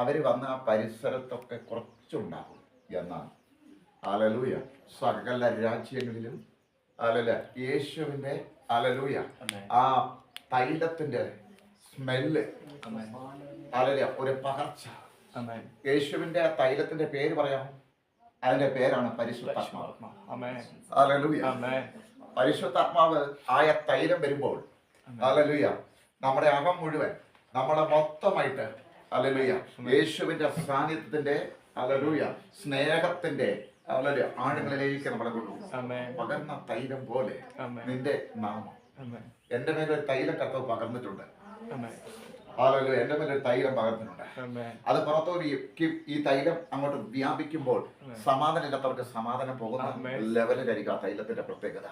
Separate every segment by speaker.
Speaker 1: അവർ വന്ന ആ പരിസരത്തൊക്കെ കുറച്ചുണ്ടാകും. എന്നാൽ ഹല്ലേലൂയ സകല രാജ്യങ്ങളിലും ഹല്ലേലൂയ യേശുവിൻ്റെ ഹല്ലേലൂയ ആ തൈലത്തിന്റെ സ്മെല്ല് ഹല്ലേലൂയ ഒരു പകർച്ച. യേശുവിന്റെ ആ തൈലത്തിന്റെ പേര് പറയാമോ? അതിന്റെ പേരാണ് പരിശുദ്ധാത്മാവ്. ഹല്ലേലൂയ. പരിശുദ്ധാത്മാവ് ആയ തൈലം വരുമ്പോൾ ഹല്ലേലൂയ നമ്മുടെ അകം മുഴുവൻ നമ്മളെ മൊത്തമായിട്ട് ഹല്ലേലൂയ യേശുവിന്റെ സാന്നിധ്യത്തിന്റെ ഹല്ലേലൂയ സ്നേഹത്തിന്റെ ഹല്ലേലൂയ ആഴങ്ങളിലേക്ക് നമ്മളെ കൊണ്ടുപോകും. പകർന്ന തൈലം പോലെ നിന്റെ നാമം. എന്റെ മേലൊരു തൈലം കർത്താവ് പകർന്നിട്ടുണ്ട്. ഹല്ലേലൂയ. എന്റെ മേലൊരു തൈലം പകർന്നിട്ടുണ്ട്. അത് പുറത്തോട്ട് ഈ തൈലം അങ്ങോട്ട് വ്യാപിക്കുമ്പോൾ സമാധാനം ഇല്ലാത്തവർക്ക് സമാധാനം പോകുന്ന ലെവലിലായിരിക്കും ആ തൈലത്തിന്റെ പ്രത്യേകത.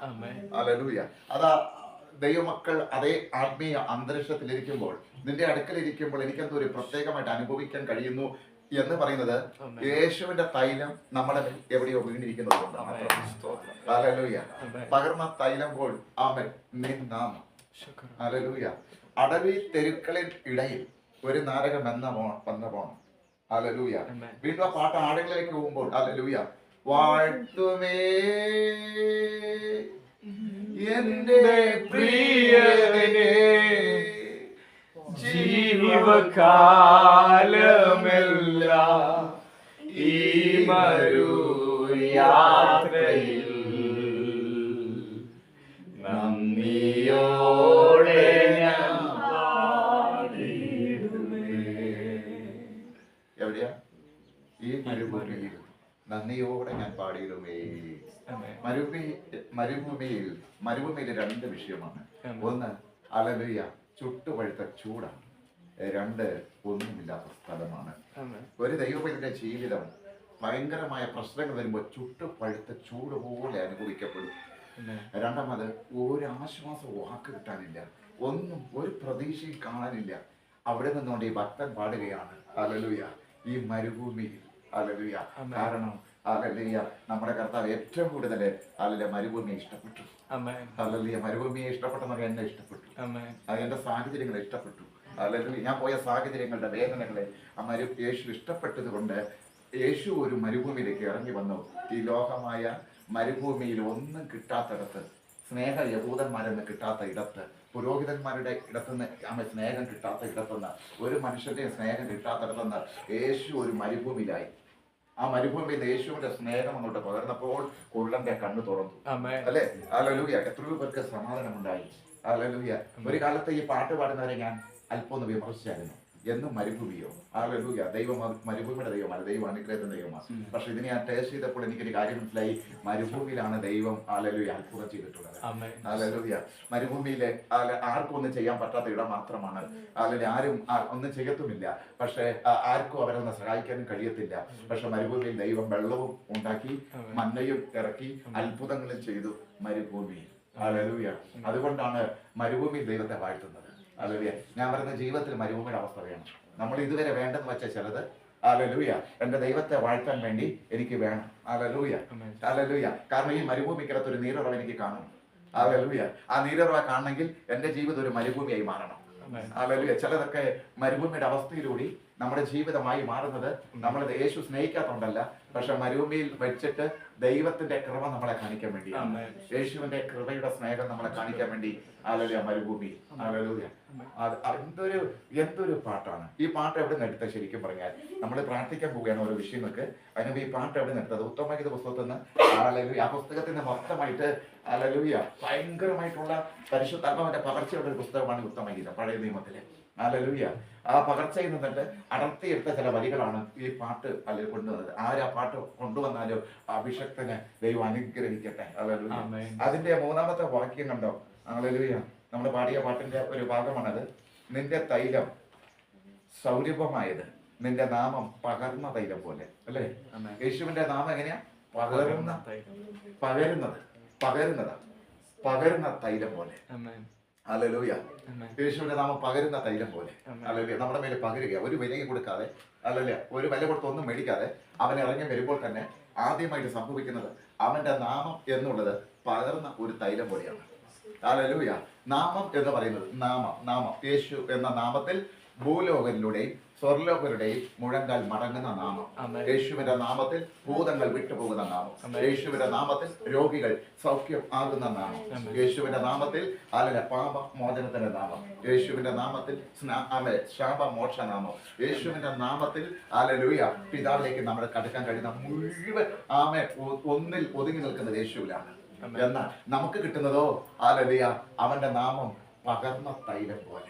Speaker 1: ഹല്ലേലൂയ. അതാ ദൈവമക്കൾ അതേ ആത്മീയ അന്തരീക്ഷത്തിലിരിക്കുമ്പോൾ നിന്റെ അടുക്കലിരിക്കുമ്പോൾ എനിക്കെന്തോ ഒരു പ്രത്യേകമായിട്ട് അനുഭവിക്കാൻ കഴിയുന്നു എന്ന് പറയുന്നത് യേശുവിന്റെ തൈലം നമ്മുടെ എവിടെയോ വീണിരിക്കുന്നത് കൊണ്ടാണ്. ഹല്ലേലൂയ. പകർന്ന തൈലം പോൽ ആമേൻ നിൻ നാമം. ഹല്ലേലൂയ. അടവി തെരുക്കളിൽ ഇടയിൽ ഒരു നാരകം വന്ന പോണം. ഹല്ലേലൂയ. വീണ്ടും ആ പാട്ട് ആടുകളിലേക്ക് പോകുമ്പോൾ ഹല്ലേലൂയ വാഴ്ത്തുമേ എന്റെ പ്രിയനെ ജീവകാലമെല്ലാം ഈ മരുയാത്രയിൽ നന്ദിയോടെ ഞാൻ എവിടെയാ? ഈ മരുഭൂമിയിൽ നന്ദിയോടെ ഞാൻ പാടിയിടുമേ. മരുഭൂമിയിൽ രണ്ട് വിഷയമാണ്. ഒന്ന് ഹല്ലേലൂയ ചുട്ടുപഴുത്ത ചൂടാണ്. രണ്ട് ഒന്നുമില്ലാത്ത സ്ഥലമാണ്. ഒരു ദൈവത്തിന്റെ ജീവിതം ഭയങ്കരമായ പ്രശ്നങ്ങൾ വരുമ്പോൾ ചുട്ടുപഴുത്ത ചൂട് പോലെ അനുഭവിക്കപ്പെടും. രണ്ടാമത് ഒരു ആശ്വാസ വാക്ക് കിട്ടാനില്ല, ഒന്നും ഒരു പ്രതീക്ഷയും കാണാനില്ല. അവിടെ നിന്നുകൊണ്ട് ഈ ഭക്തൻ പാടുകയാണ് ഹല്ലേലൂയ ഈ മരുഭൂമിയിൽ. ഹല്ലേലൂയ. കാരണം ഹല്ലേലൂയ നമ്മുടെ കർത്താവ് ഏറ്റവും കൂടുതൽ ഹല്ലേലൂയ മരുഭൂമിയെ ഇഷ്ടപ്പെട്ടു. ഹല്ലേലൂയ മരുഭൂമിയെ ഇഷ്ടപ്പെട്ടെന്നൊക്കെ എന്നെ ഇഷ്ടപ്പെട്ടു. എന്റെ സാഹചര്യങ്ങളെ ഇഷ്ടപ്പെട്ടു. ഹല്ലേലൂയ ഞാൻ പോയ സാഹചര്യങ്ങളുടെ വേദനകളെ യേശു ഇഷ്ടപ്പെട്ടത് കൊണ്ട് യേശു ഒരു മരുഭൂമിയിലേക്ക് ഇറങ്ങി വന്നു. ഈ ലോകമായ മരുഭൂമിയിൽ ഒന്നും കിട്ടാത്തിടത്ത്, സ്നേഹ യഹൂദന്മാരെന്ന് കിട്ടാത്ത ഇടത്ത്, പുരോഹിതന്മാരുടെ ഇടത്തുനിന്ന് സ്നേഹം കിട്ടാത്ത ഇടത്തുനിന്ന്, ഒരു മനുഷ്യന്റെ സ്നേഹം കിട്ടാത്തിടത്തുനിന്ന് യേശു ഒരു മരുഭൂമിയിലായി. ആ മരുഭൂമിയിൽ യേശുവിന്റെ സ്നേഹം അങ്ങോട്ട് പകർന്നപ്പോൾ കുള്ളന്റെ കണ്ണു തുറന്നു. അല്ലെ? ഹല്ലേലൂയ. എത്രയോ പേർക്ക് സമാധാനം ഉണ്ടായി. ഹല്ലേലൂയ. ഒരു കാലത്ത് ഈ പാട്ട് പാടുന്നവരെ ഞാൻ അല്പം ഒന്ന് വിമർശിച്ചായിരുന്നു. എന്നും മരുഭൂമിയോ? ഹല്ലേലൂയ. ദൈവം മരുഭൂമിയുടെ ദൈവമാണ്, ദൈവം അനുഗ്രഹത്തിന്റെ ദൈവമാണ്. പക്ഷെ ഇതിനെ ഞാൻ ടേസ്റ്റ് ചെയ്തപ്പോൾ എനിക്കൊരു കാര്യം മനസ്സിലായി. മരുഭൂമിയിലാണ് ദൈവം ഹല്ലേലൂയ അത്ഭുതം ചെയ്തിട്ടുള്ളത്. ഹല്ലേലൂയ. മരുഭൂമിയിലെ ആർക്കും ഒന്നും ചെയ്യാൻ പറ്റാത്ത ഇടം മാത്രമാണ്. അല്ലെങ്കിൽ ആരും ഒന്നും ചെയ്യത്തുമില്ല. പക്ഷെ ആർക്കും അവരൊന്നും സഹായിക്കാനും കഴിയത്തില്ല. പക്ഷെ മരുഭൂമിയിൽ ദൈവം വെള്ളവും ഉണ്ടാക്കി, മന്നയും ഇറക്കി, അത്ഭുതങ്ങളും ചെയ്തു മരുഭൂമിയിൽ. ഹല്ലേലൂയ. അതുകൊണ്ടാണ് മരുഭൂമിയിൽ ദൈവത്തെ വാഴ്ത്തുന്നത്. ഹല്ലേലൂയ. ഞാൻ പറയുന്ന ജീവിതത്തിൽ മരുഭൂമിയുടെ അവസ്ഥ വേണം. നമ്മൾ ഇതുവരെ വേണ്ടെന്ന് വെച്ച ചിലത് ഹല്ലേലൂയ എന്റെ ദൈവത്തെ വാഴ്ത്താൻ വേണ്ടി എനിക്ക് വേണം. ഹല്ലേലൂയ. ഹല്ലേലൂയ. കാരണം ഈ മരുഭൂമിക്കകത്ത് ഒരു നീരുറവ് എനിക്ക് കാണണം. ഹല്ലേലൂയ. ആ നീരുറവ് കാണണമെങ്കിൽ എന്റെ ജീവിതം ഒരു മരുഭൂമിയായി മാറണം. ഹല്ലേലൂയ. ചിലതൊക്കെ മരുഭൂമിയുടെ അവസ്ഥയിലൂടെ നമ്മുടെ ജീവിതമായി മാറുന്നത് നമ്മൾ യേശു സ്നേഹിക്കാത്തോണ്ടല്ല, പക്ഷെ മരുഭൂമിയിൽ വെച്ചിട്ട് ദൈവത്തിന്റെ കൃപ നമ്മളെ കാണിക്കാൻ വേണ്ടി, യേശുവിന്റെ കൃപയുടെ സ്നേഹം നമ്മളെ കാണിക്കാൻ വേണ്ടി ഹല്ലേലൂയ മരുഭൂമി. ഹല്ലേലൂയ. എന്തൊരു പാട്ടാണ് ഈ പാട്ട്. എവിടെ നിന്ന് എടുത്തത്? ശരിക്കും പറഞ്ഞാൽ നമ്മൾ പ്രാർത്ഥിക്കാൻ പോവുകയാണ് ഓരോ വിഷയങ്ങൾക്ക്. അതിന് ഈ പാട്ട് എവിടെ നിന്ന് എടുത്തത്? ഉത്തമഗീത പുസ്തകത്തിൽ നിന്ന്. ഹല്ലേലൂയ. ആ പുസ്തകത്തിൽ നിന്ന് മൊത്തമായിട്ട് ഹല്ലേലൂയ ഭയങ്കരമായിട്ടുള്ള പരിശുദ്ധാത്മാവിന്റെ പകർച്ചയുള്ള ഒരു പുസ്തകമാണ് ഉത്തമഗീത, പഴയ നിയമത്തിലെ. ഹല്ലേലൂയ. ആ പകർച്ചയിൽ നിന്നിട്ട് അടർത്തിയെടുത്ത ചില വരികളാണ് ഈ പാട്ട് അല്ലെങ്കിൽ കൊണ്ടുവന്നത്. ആ പാട്ട് കൊണ്ടുവന്നാലും അഭിഷക്തനെ ദൈവം അനുഗ്രഹിക്കട്ടെ. ഹല്ലേലൂയ. അതിന്റെ മൂന്നാമത്തെ വാക്യം കണ്ടോ? ഹല്ലേലൂയ. നമ്മൾ പാടിയ പാട്ടിന്റെ ഒരു ഭാഗമാണത്. നിന്റെ തൈലം സൗരഭമായത്, നിന്റെ നാമം പകർന്ന തൈലം പോലെ. അല്ലേ? യേശുവിന്റെ നാമം എങ്ങനെയാ? പകരുന്ന തൈലം പോലെ. ഹല്ലേലൂയ. യേശുവിന്റെ നാമം പകരുന്ന തൈലം പോലെ. ഹല്ലേലൂയ. നമ്മുടെ മേലെ പകരുക, ഒരു വിലയും കൊടുക്കാതെ, ഹല്ലേലൂയ, ഒരു വില കൊടുത്തൊന്നും മേടിക്കാതെ അവൻ ഇറങ്ങി വരുമ്പോൾ തന്നെ ആദ്യമായിട്ട് സംഭവിക്കുന്നത് അവന്റെ നാമം എന്നുള്ളത് പകർന്ന ഒരു തൈലം പോലെയാണ്. ഹല്ലേലൂയ. നാമം എന്ന് പറയുന്നത് നാമം യേശു എന്ന നാമത്തിൽ ഭൂലോകരിലൂടെയും സ്വർലോകരുടെയും മുഴങ്കാൽ മടങ്ങുന്ന നാമം. യേശുവിന്റെ നാമത്തിൽ ഭൂതങ്ങൾ വിട്ടുപോകുന്ന നാമം. യേശുവിന്റെ നാമത്തിൽ രോഗികൾ സൗഖ്യം ആകുന്ന നാമം. യേശുവിന്റെ നാമത്തിൽ പാപമോചനത്തിന്റെ നാമം. യേശുവിന്റെ നാമത്തിൽ ശാപമോക്ഷ നാമം. യേശുവിന്റെ നാമത്തിൽ ഹല്ലേലൂയ പിതാവിലേക്ക് നമ്മൾ കടക്കാൻ കഴിയുന്ന മുഴുവൻ ഒന്നിൽ ഒതുങ്ങി നിൽക്കുന്നത് യേശുവിലാണ്. എന്നാൽ നമുക്ക് കിട്ടുന്നതോ ഹല്ലേലൂയ അവന്റെ നാമം പകർന്ന തൈലം പോലെ.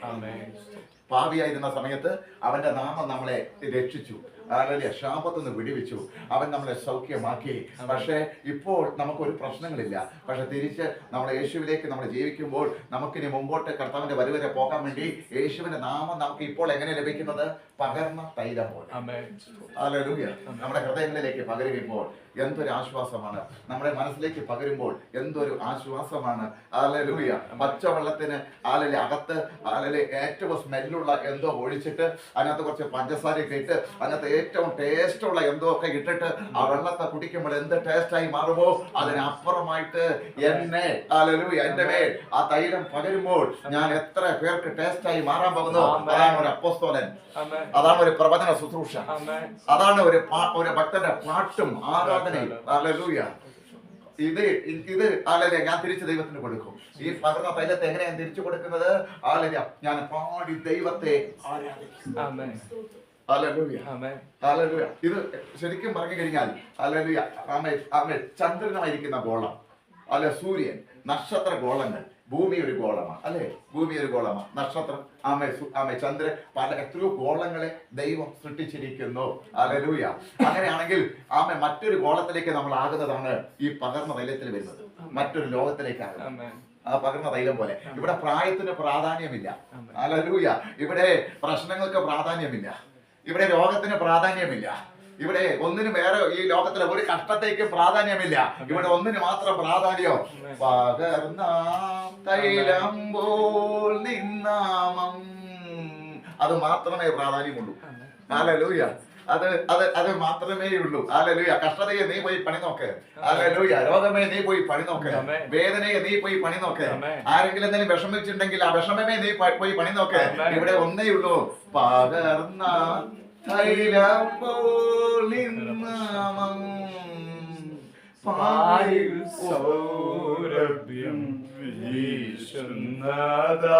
Speaker 1: പാപിയായിരുന്ന സമയത്ത് അവന്റെ നാമം നമ്മളെ രക്ഷിച്ചു, ഹല്ലേലൂയ ശാപത്തുനിന്ന് വിടുവിച്ചു, അവൻ നമ്മളെ സൗഖ്യമാക്കി. പക്ഷേ ഇപ്പോൾ നമുക്കൊരു പ്രശ്നങ്ങളില്ല. പക്ഷെ തിരിച്ച് നമ്മൾ യേശുവിലേക്ക് നമ്മൾ ജീവിക്കുമ്പോൾ നമുക്കിനി മുമ്പോട്ട് കർത്താവിന്റെ വരെ പോകാൻ വേണ്ടി യേശുവിന്റെ നാമം നമുക്ക് ഇപ്പോൾ എങ്ങനെ ലഭിക്കുന്നത്? പകർന്ന തൈലം പോലെ. ഹല്ലേലൂയ നമ്മുടെ ഹൃദയങ്ങളിലേക്ക് പകരുമ്പോൾ എന്തൊരു ആശ്വാസമാണ്, നമ്മുടെ മനസ്സിലേക്ക് പകരുമ്പോൾ എന്തൊരു ആശ്വാസമാണ്. ഹല്ലേലൂയ പച്ചവെള്ളത്തിന് അകത്ത് ഏറ്റവും സ്മെല്ലുള്ള എന്തോ ഒഴിച്ചിട്ട് അതിനകത്ത് കുറച്ച് പഞ്ചസാരയൊക്കെ ഇട്ട് അതിനകത്ത് ഏറ്റവും ടേസ്റ്റുള്ള എന്തോ ഒക്കെ ഇട്ടിട്ട് ആ വെള്ളത്തെ കുടിക്കുമ്പോൾ എന്ത് ടേസ്റ്റായി മാറുമോ അതിനപ്പുറമായിട്ട് എന്നെ ഹല്ലേലൂയ എന്റെ മേൽ ആ തൈലം പകരുമ്പോൾ ഞാൻ എത്ര പേർക്ക് ടേസ്റ്റായി മാറാൻ പോകുന്നു. അതാണ് ഒരു അപ്പോസ്തലൻ, അതാണ് ഒരു പ്രവചന ശുശ്രൂഷ, അതാണ് ഒരു ഭക്തന്റെ പാട്ടും ആരാധനയും. ഹല്ലേലൂയ ഇത് ഹല്ലേലൂയ ഞാൻ തിരിച്ച് ദൈവത്തിന് കൊടുക്കും. ഈ പകർന്ന തൈലത്തെ എങ്ങനെയാണ് തിരിച്ചു കൊടുക്കുന്നത്? ഹല്ലേലൂയ ഞാൻ പാടി ദൈവത്തെ ആരാധിക്കും. ഹല്ലേലൂയ ഹല്ലേലൂയ ഇത് ശരിക്കും പറഞ്ഞു കഴിഞ്ഞാൽ ഹല്ലേലൂയ ചന്ദ്രനായിരിക്കുന്ന ഗോളം അല്ലെ, സൂര്യൻ, നക്ഷത്ര ഗോളങ്ങൾ, ഭൂമി ഒരു ഗോളമാണ് അല്ലെ, ഭൂമി ഒരു ഗോളമാണ്, നക്ഷത്രം ചന്ദ്രൻ പല എത്രയോ ഗോളങ്ങളെ ദൈവം സൃഷ്ടിച്ചിരിക്കുന്നു. ഹല്ലേലൂയ അങ്ങനെയാണെങ്കിൽ മറ്റൊരു ഗോളത്തിലേക്ക് നമ്മൾ ആകുന്നതാണ് ഈ പകർന്ന തൈലത്തിൽ വരുന്നത്, മറ്റൊരു ലോകത്തിലേക്കാകുന്നത്. ആ പകർന്ന തൈലം പോലെ ഇവിടെ പ്രായത്തിന് പ്രാധാന്യമില്ല. ഹല്ലേലൂയ ഇവിടെ പ്രശ്നങ്ങൾക്ക് പ്രാധാന്യമില്ല, ഇവിടെ രോഗത്തിന് പ്രാധാന്യമില്ല, ഇവിടെ ഒന്നിനും വേറെ ഈ ലോകത്തിലെ ഒരു കഷ്ടത്തേക്ക് പ്രാധാന്യമില്ല. ഇവിടെ ഒന്നിന് മാത്രം പ്രാധാന്യം പകർന്ന തൈലം പോൽ നിന്നാമം, അത് മാത്രമേ പ്രാധാന്യമുള്ളൂ. ഹല്ലേലൂയ അത് മാത്രമേ ഉള്ളൂ. ഹല്ലേലൂയ കഷ്ടതയെ നീ പോയി പണി നോക്ക്, ഹല്ലേലൂയ രോഗമേ നീ പോയി പണി നോക്ക്, വേദനയെ നീ പോയി പണി നോക്ക്, ആരെങ്കിലും എന്തെങ്കിലും വിഷമിച്ചിട്ടുണ്ടെങ്കിൽ ആ വിഷമമേ നീ പോയി പണി നോക്ക്. ഇവിടെ ഒന്നേ ഉള്ളൂ, പകർന്ന തൈലം പോൽ നിന്നാമം പാരിൽ സൗരഭ്യം വീശുന്നതാ.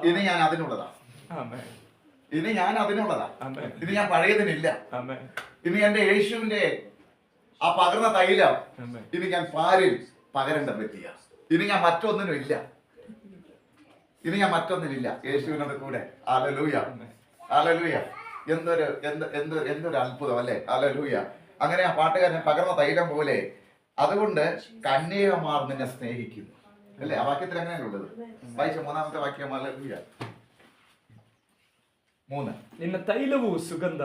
Speaker 1: ഇനി ഞാൻ അതിനുള്ളതാ, ഇനി ഞാൻ അതിനുള്ളതാ, ഇനി ഞാൻ പഴയതിനില്ല. ഇനി എന്റെ യേശുവിന്റെ ആ പകർന്ന തൈലം ഇനി ഞാൻ പാരിൽ പകരേണ്ട വ്യക്തിയ. ഇനി ഞാൻ മറ്റൊന്നിനും ഇല്ല, ഇനി ഞാൻ മറ്റൊന്നിനില്ല യേശുവിനോട് കൂടെ. ഹല്ലേലൂയ ഹല്ലേലൂയ എന്തൊരു അത്ഭുതം അല്ലേ. ഹല്ലേലൂയ അങ്ങനെ ആ പാട്ടുകാരൻ പകർന്ന തൈലം പോലെ. അതുകൊണ്ട് കന്യകമാർ നിന്നെ സ്നേഹിക്കുന്നു അല്ലേ, ആ വാക്യത്തിൽ അങ്ങനെയാണുള്ളത്. വായിച്ച മൂന്നാമത്തെ വാക്യം. ഹല്ലേലൂയ
Speaker 2: ನಿನ್ನ ತೈಲವು ಸುಗಂಧ,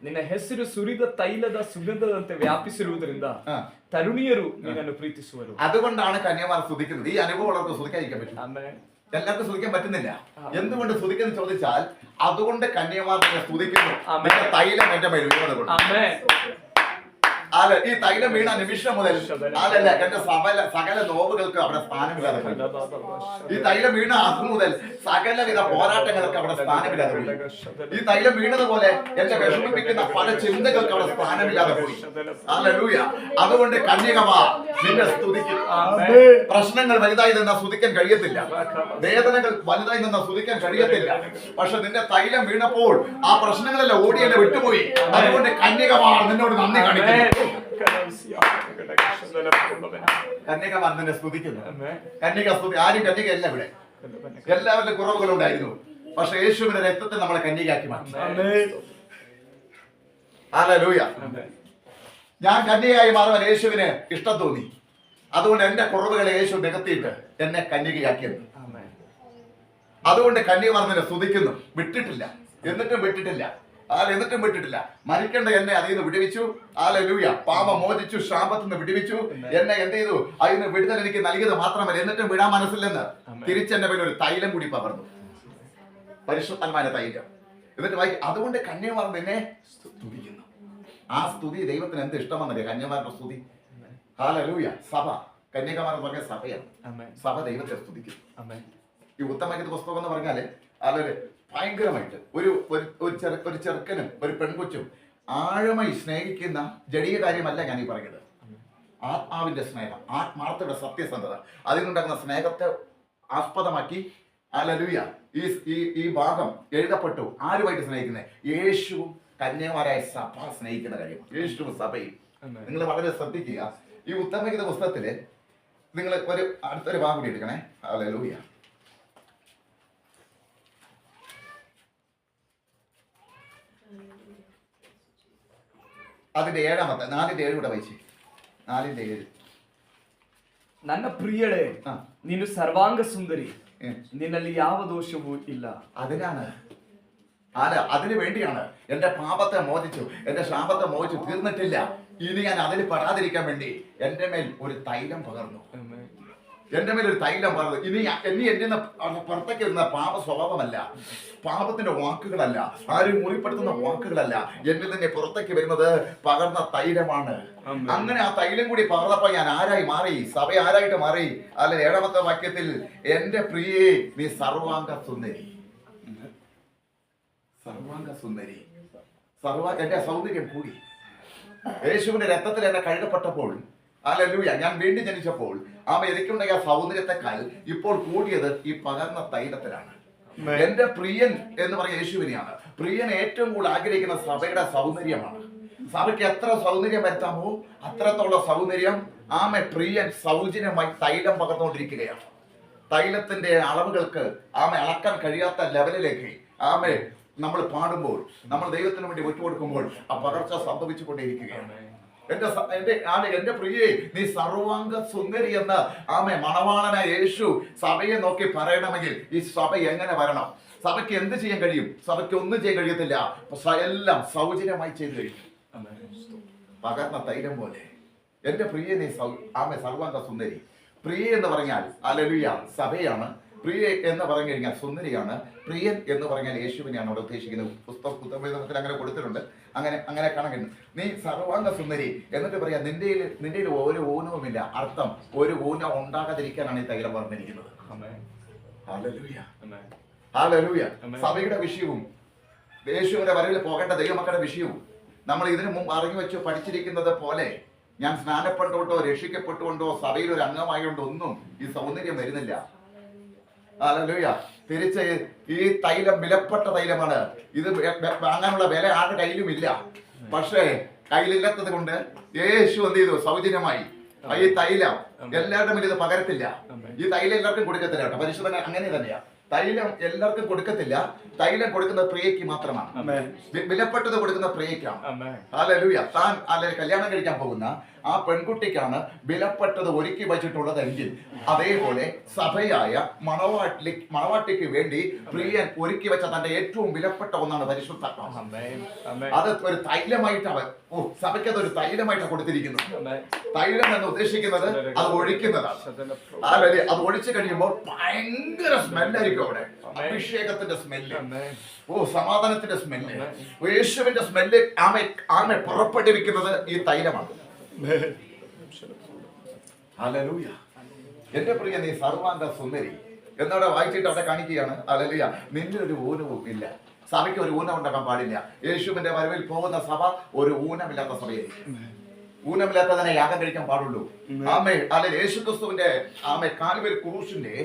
Speaker 2: ನಿನ್ನ ಹೆಸರು ಸುರಿದ ತೈಲದ ಸುಗಂಧದಂತೆ ವ್ಯಾಪಿಸಿರುವುದರಿಂದ തരുണിയരു നിന്നെ പ്രീതിസുവരു.
Speaker 1: അതുകൊണ്ടാണ് കന്യകമാർ സ്തുതിക്കുന്നത്. ഈ അനുഭവം സ്തുതിക്കാതിരിക്കാൻ പറ്റും, എല്ലാവർക്കും സ്തുതിക്കാൻ പറ്റുന്നില്ല. എന്തുകൊണ്ട് സ്തുതിക്കുന്നു ചോദിച്ചാൽ അതുകൊണ്ട് കന്യകമാർ നിന്നെ സ്തുതിക്കുന്നു. തൈലം എന്റെ മേൽ വീണതുകൊണ്ട്. ഈ തൈലം വീണ നിമിഷം മുതൽ എന്റെ സകല നോവുകൾക്ക് അവിടെ സ്ഥാനമില്ലാതെ, ഈ തൈലം വീണ അത് മുതൽ സകലവിധ പോരാട്ടങ്ങൾക്ക് അവിടെ സ്ഥാനമില്ലാതെ പോയി. ഈ തൈലം വീണതുപോലെ എന്നെ വിഷമിപ്പിക്കുന്ന പല ചിന്തകൾക്ക് അവിടെ സ്ഥാനമില്ലാതെ പോയി. ഹല്ലേലൂയ അതുകൊണ്ട് കന്യകമാർ നിന്നെ സ്തുതിക്കും. പ്രശ്നങ്ങൾ വലുതായി നിന്നാ സ്തുതിക്കാൻ കഴിയത്തില്ല, വേദനകൾ വലുതായി നിന്നാ സ്തുതിക്കാൻ കഴിയത്തില്ല. പക്ഷെ നിന്റെ തൈലം വീണപ്പോൾ ആ പ്രശ്നങ്ങളെല്ലാം ഓടി എന്നെ വിട്ടുപോയി. അതുകൊണ്ട് കന്യകമാർ നിന്നോട് നന്ദി കാണിക്കുന്നു. കന്യകമാർ നിന്നെ സ്തുതിക്കുന്നു. കന്യക സ്തുതി ആരും കന്യകയല്ല, ഇവിടെ എല്ലാവരുടെ കുറവുകളുണ്ടായിരുന്നു. പക്ഷെ യേശുവിന്റെ രക്തത്തിൽ നമ്മളെ കന്യകയാക്കി മാറ്റി. ഹല്ലേലൂയ ഞാൻ കന്യകയായി മാറുവാൻ യേശുവിന് ഇഷ്ടം തോന്നി. അതുകൊണ്ട് എന്റെ കുറവുകളെ യേശു നികത്തിയിട്ട് എന്നെ കന്യകയാക്കിയത്. അതുകൊണ്ട് കന്യകമാർ നിന്നെ സ്തുതിക്കുന്നു. വിട്ടിട്ടില്ല, എന്നിട്ടും വിട്ടിട്ടില്ല, എന്നിട്ടും വിട്ടിട്ടില്ല. മരിക്കേണ്ട എന്നെ അതിൽ നിന്ന് വിടുവിച്ചു. ഹല്ലേലൂയ പാപം മോചിച്ചു, ശാപത്തിൽ നിന്ന് വിടുവിച്ചു. എന്നെ എന്ത് ചെയ്തു? അതിന് വിടുതൽ എനിക്ക് നൽകിയത് മാത്രമല്ല, എന്നിട്ടും വിടാൻ മനസ്സില്ലെന്ന് തിരിച്ചെന്റെ പേരിൽ ഒരു തൈലം കൂടി പകർന്നു, പരിശുദ്ധാത്മാവിന്റെ തൈലം. എന്നിട്ട് വായിക്കും അതുകൊണ്ട് കന്യകമാർ നിന്നെ സ്തുതിക്കുന്നു. ആ സ്തുതി ദൈവത്തിന് എന്ത് ഇഷ്ടമാണെന്നറിയാം, കന്യകമാരുടെ സ്തുതി. ഹല്ലേലൂയ സഭ കന്യകമാർ പറഞ്ഞ സഭയാണ്. സഭ ദൈവത്തെ സ്തുതിക്കുന്നു. ഈ ഉത്തമഗീത പുസ്തകം എന്ന് പറഞ്ഞാല് അതൊരു ഭയങ്കരമായിട്ട് ഒരു ചെറുക്കനും ഒരു പെൺകൊച്ചും ആഴമായി സ്നേഹിക്കുന്ന ജടീയ കാര്യമല്ല ഞാൻ ഈ പറയുന്നത്. ആത്മാവിന്റെ സ്നേഹം, ആത്മാർത്ഥയുടെ സത്യസന്ധത, അതിനുണ്ടാകുന്ന സ്നേഹത്തെ ആസ്പദമാക്കി ഹല്ലേലൂയ ഈ ഭാഗം എഴുതപ്പെട്ടു. ആരുമായിട്ട് സ്നേഹിക്കുന്നത്? യേശുവും കന്യകമാരായ സഭ സ്നേഹിക്കുന്ന കാര്യമാണ്. യേശുവും സഭയും. നിങ്ങൾ വളരെ ശ്രദ്ധിക്കുക. ഈ ഉത്തമഗീത പുസ്തകത്തില് നിങ്ങൾ അടുത്തൊരു ഭാഗം കൂടി എടുക്കണേ. ഹല്ലേലൂയ. അതിന്റെ 7-ാമത്തെ 4:7 കൂടെ വായിച്ചേ. 4:7.
Speaker 2: ನನ್ನ ಪ್ರಿಯಳೇ, ನೀನು ಸರ್ವಾಂಗ ಸುಂದರಿ, നിന്ನಲ್ಲಿ ಯಾವ ദോഷവും ഇല്ല.
Speaker 1: അതിനു വേണ്ടിയാണ് എന്റെ പാപത്തെ മോചിച്ചു, എന്റെ ശാപത്തെ മോചിച്ചു തീർന്നിട്ടില്ല. ഇനി ഞാൻ അതിൽ പെടാതിരിക്കാൻ വേണ്ടി എന്റെ മേൽ ഒരു തൈലം പകർന്നു. എന്റെ മേൽ ഒരു തൈലം പകർന്നു. ഇനി എന്റെ പുറത്തേക്ക് വരുന്ന പാപ സ്വഭാവമല്ല, പാപത്തിന്റെ വാക്കുകളല്ല, ആരും മുറിപ്പെടുത്തുന്ന വാക്കുകളല്ല, എന്നിൽ തന്നെ പുറത്തേക്ക് വരുന്നത് പകർന്ന തൈലമാണ്. അങ്ങനെ ആ തൈലം കൂടി പകർന്നപ്പോ ഞാൻ ആരായി മാറി? സഭ ആരായിട്ട് മാറി? അല്ലെ 7-ാമത്തെ വാക്യത്തിൽ എന്റെ പ്രിയേ നീ സർവാംഗ സുന്ദരി. സർവാംഗ സുന്ദരി. എന്റെ സൗന്ദര്യം കൂടി. യേശുവിന്റെ രക്തത്തിൽ എന്നെ കഴുകപ്പെട്ടപ്പോൾ, ഹല്ലേലൂയ, ഞാൻ വീണ്ടും ജനിച്ചപ്പോൾ എനിക്കുണ്ടായ സൗന്ദര്യത്തെക്കാൾ ഇപ്പോൾ കൂടിയത് ഈ പകർന്ന തൈലത്തിലാണ്. എന്റെ പ്രിയൻ എന്ന് പറയുന്ന യേശുവിനെയാണ്. പ്രിയൻ ഏറ്റവും കൂടുതൽ ആഗ്രഹിക്കുന്ന സഭയുടെ സൗന്ദര്യമാണ്. സഭയ്ക്ക് എത്ര സൗന്ദര്യം വരുത്താമോ അത്രത്തോളം സൗന്ദര്യം പ്രിയൻ സൗജന്യമായി തൈലം പകർന്നുകൊണ്ടിരിക്കുകയാണ്. തൈലത്തിന്റെ അളവുകൾക്ക് അളക്കാൻ കഴിയാത്ത ലെവലിലേക്ക് നമ്മൾ പാടുമ്പോൾ, നമ്മൾ ദൈവത്തിന് വേണ്ടി വിട്ടുകൊടുക്കുമ്പോൾ ആ പകർച്ച സംഭവിച്ചു കൊണ്ടേയിരിക്കുകയാണ്. എന്റെ പ്രിയേ നീ സർവാംഗ സുന്ദരി എന്ന് മണവാളനായ യേശു സഭയെ നോക്കി പറയണമെങ്കിൽ ഈ സഭ എങ്ങനെ വരണം? സഭയ്ക്ക് എന്ത് ചെയ്യാൻ കഴിയും? സഭയ്ക്ക് ഒന്നും ചെയ്യാൻ കഴിയത്തില്ല. എല്ലാം സൗജന്യമായി ചെയ്തു കഴിയും. പകർന്ന തൈലം പോലെ എന്റെ പ്രിയ നീ സർവാംഗ സുന്ദരി. പ്രിയ എന്ന് പറഞ്ഞാൽ ഹല്ലേലൂയ സഭയാണ്. പ്രിയ എന്ന് പറഞ്ഞു കഴിഞ്ഞാൽ സുന്ദരിയാണ്. പ്രിയൻ എന്ന് പറഞ്ഞാൽ യേശുവിനെയാണ് അവിടെ ഉദ്ദേശിക്കുന്നത്. പുസ്തകത്തിൽ അങ്ങനെ കൊടുത്തിട്ടുണ്ട്. അങ്ങനെ കാണുന്നു. നീ സർവാംഗ സുന്ദരി എന്നിട്ട് പറയാ നിന്റെ ഒരു ഊനവുമില്ല. അർത്ഥം ഒരു ഊനം ഉണ്ടാകാതിരിക്കാനാണ് ഈ തൈലം പറഞ്ഞിരിക്കുന്നത്. Hallelujah, hallelujah. സഭയുടെ വിഷയവും യേശുവിന്റെ വരവിൽ പോകേണ്ട ദൈവമക്കളുടെ വിഷയവും നമ്മൾ ഇതിനു മുമ്പ് അറിഞ്ഞു വെച്ച് പഠിച്ചിരിക്കുന്നത് പോലെ ഞാൻ സ്നാനപ്പെട്ടുകൊണ്ടോ രക്ഷിക്കപ്പെട്ടുകൊണ്ടോ സഭയിൽ ഒരു അംഗമായോണ്ടോ ഒന്നും ഈ സൗന്ദര്യം വരുന്നില്ല. ഹല്ലേലൂയ. തിരിച്ച് ഈ തൈലം വിലപ്പെട്ട തൈലമാണ്. ഇത് വാങ്ങാനുള്ള വില ആരുടെ കയ്യിലും ഇല്ല. പക്ഷേ കയ്യിലില്ലാത്തത് കൊണ്ട് യേശു എന്ത് ചെയ്തു? സൗജന്യമായി ഈ തൈലം എല്ലാവരുടെ മേലും ഇത് പകരത്തില്ല. ഈ തൈലം എല്ലാവർക്കും കൊടുക്കത്തില്ല കേട്ടോ. പരിശുദ്ധൻ അങ്ങനെ തന്നെയാ. തൈലം എല്ലാവർക്കും കൊടുക്കത്തില്ല. തൈലം കൊടുക്കുന്നത് പ്രിയയ്ക്ക് മാത്രമാണ്. വിലപ്പെട്ടത് കൊടുക്കുന്ന പ്രിയയ്ക്കാണ്. ഹല്ലേലൂയ. താൻ കല്യാണം കഴിക്കാൻ പോകുന്ന ആ പെൺകുട്ടിക്കാണ് വിലപ്പെട്ടത് ഒരുക്കി വച്ചിട്ടുള്ളതെങ്കിൽ അതേപോലെ സഭയായ മണവാട്ടിക്ക് വേണ്ടി പ്രിയൻ ഒരുക്കി വെച്ച തന്റെ ഏറ്റവും വിലപ്പെട്ട ഒന്നാണ് പരിശുദ്ധാത്മാവ്. അത് ഒരു തൈലമായിട്ടാണ് സഭയ്ക്ക് അതൊരു തൈലമായിട്ടാണ് കൊടുത്തിരിക്കുന്നത്. തൈലം എന്ന് ഉദ്ദേശിക്കുന്നത് അത് ഒഴിക്കുന്നതാണ്. അത് ഒഴിച്ചു കഴിയുമ്പോൾ ഭയങ്കര സ്മെല്ലായിരിക്കും അവിടെ. അഭിഷേകത്തിന്റെ സ്മെല്ല്, സമാധാനത്തിന്റെ സ്മെല്ല്, യേശുവിന്റെ സ്മെല്ല് ആമെ പുറപ്പെടുവിക്കുന്നത് ഈ തൈലമാണ്. ഹല്ലേലൂയ. എന്റെ പ്രിയ നീ സർവാംഗ സുന്ദരി എന്നവിടെ വായിച്ചിട്ട് അവിടെ കാണിക്കുകയാണ്. ഹല്ലേലൂയ. നിന്റെ ഒരു ഊനവും ഇല്ല. സഭയ്ക്ക് ഒരു ഊനം ഉണ്ടാക്കാൻ പാടില്ല. യേശുവിന്റെ വരവിൽ പോകുന്ന സഭ ഒരു ഊനമില്ലാത്ത സഭയായിരിക്കും. ഊനമില്ലാത്തതിനെ യാഗം കഴിക്കാൻ പാടുള്ളൂ. യേശു ക്രിസ്തുവിന്റെ കാൽവരി ക്രൂശിന്റെ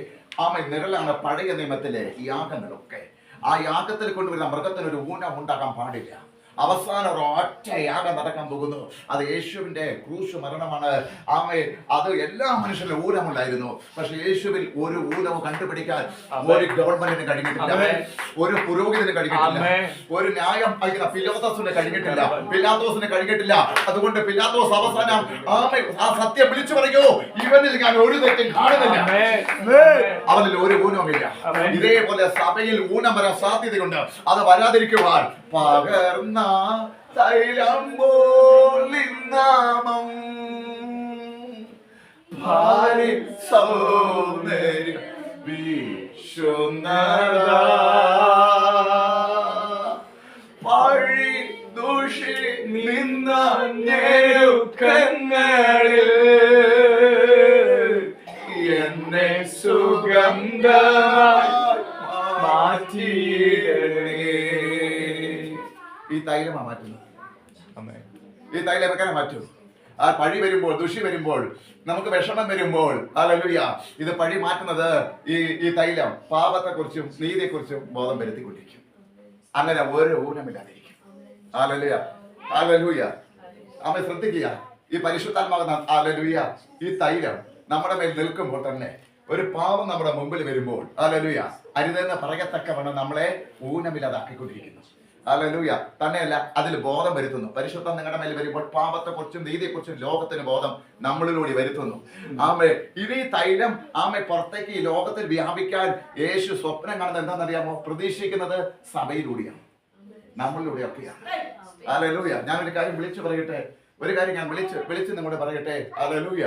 Speaker 1: നിഴലാണ് പഴയ നിയമത്തിലെ യാഗങ്ങളൊക്കെ. ആ യാഗത്തിൽ കൊണ്ടുവരുന്ന മൃഗത്തിനൊരു ഊനം ഉണ്ടാക്കാൻ പാടില്ല. അവസാനം ഒരൊറ്റ യാഗം നടക്കാൻ പോകുന്നു. അത് യേശുവിന്റെ ക്രൂശ് മരണമാണ്. അത് എല്ലാ മനുഷ്യരിലും ഊനമുണ്ടായിരുന്നു. പക്ഷെ യേശുവിൽ ഒരു ഊനവും കണ്ടുപിടിക്കാൻ ഒരു ഗവൺമെന്റിന് കഴിഞ്ഞിട്ടില്ല, ഒരു പുരോഹിതന് കഴിഞ്ഞിട്ടില്ല, ഒരു ന്യായം അയക്കുന്ന പിലാത്തോസിന് കഴിഞ്ഞിട്ടില്ല, പിലാത്തോസിന് കഴിഞ്ഞിട്ടില്ല. അതുകൊണ്ട് പിലാത്തോസ് അവസാനം ആ സത്യം വിളിച്ചു പറയൂ, ഇവനിൽ ഞാൻ ഒരു തെറ്റും കാണുന്നില്ല, അവനിൽ ഒരു ഊനവുമില്ല. ഇതേപോലെ സഭയിൽ ഊനം വരാൻ സാധ്യതയുണ്ട്. അത് വരാതിരിക്കുവാൻ പകർന്ന തൈലം പോലിന്നാമം ഭാരി സൗന്ദര്യം വീശുന്നതാ പഴി ദൂഷി നിന്ന ഞെരുക്കങ്ങളിൽ എന്നെ സുഗന്ധമായി
Speaker 2: മാറ്റിയിടണേ.
Speaker 1: ഈ തൈലമാ മാറ്റുന്നത്.
Speaker 2: ആമേൻ.
Speaker 1: ഈ തൈലം എങ്ങനെ മാറ്റും? ആ പഴി വരുമ്പോൾ, ദുഷി വരുമ്പോൾ, നമുക്ക് വിഷമം വരുമ്പോൾ, ഹല്ലേലൂയ, ഇത് പഴി മാറ്റുന്നത് ഈ തൈലം പാപത്തെക്കുറിച്ചും നീതിയെക്കുറിച്ചും ബോധം വരുത്തിക്കൊണ്ടിരിക്കും. അങ്ങനെ ഒരു ഊനമില്ലാതിരിക്കും. Hallelujah, hallelujah. അമ്മ ശ്രദ്ധിക്കുക, ഈ പരിശുദ്ധാത്മാവ് ഹല്ലേലൂയ, ഈ തൈലം നമ്മുടെ മേൽ നിൽക്കുമ്പോൾ തന്നെ ഒരു പാപം നമ്മുടെ മുമ്പിൽ വരുമ്പോൾ ഹല്ലേലൂയ അരുതെന്ന് പറയത്തക്കവണ്ണം നമ്മളെ ഊനമില്ലാതാക്കിക്കൊണ്ടിരിക്കുന്നു. ഹല്ലേലൂയ. തന്നെയല്ല, അതിൽ ബോധം വരുത്തുന്നു. പരിശുദ്ധം നിങ്ങളുടെ മേൽ വരുമ്പോൾ പാപത്തെക്കുറിച്ചും നീതിയെക്കുറിച്ചും ലോകത്തിന് ബോധം നമ്മളിലൂടെ വരുത്തുന്നു. ആമേ, ഇനി തൈലം ആമേ പുറത്തേക്ക് ഈ ലോകത്തിൽ വ്യാപിക്കാൻ യേശു സ്വപ്നം കാണുന്നത് എന്താണെന്നറിയാമോ? പ്രതീക്ഷിക്കുന്നത് സഭയിലൂടെയാണ്, നമ്മളിലൂടെയൊക്കെയാണ്. ഹല്ലേലൂയ. ഞാനൊരു കാര്യം വിളിച്ചു പറയട്ടെ, ഒരു കാര്യം ഞാൻ വിളിച്ച് നിങ്ങളോട് പറയട്ടെ. ഹല്ലേലൂയ.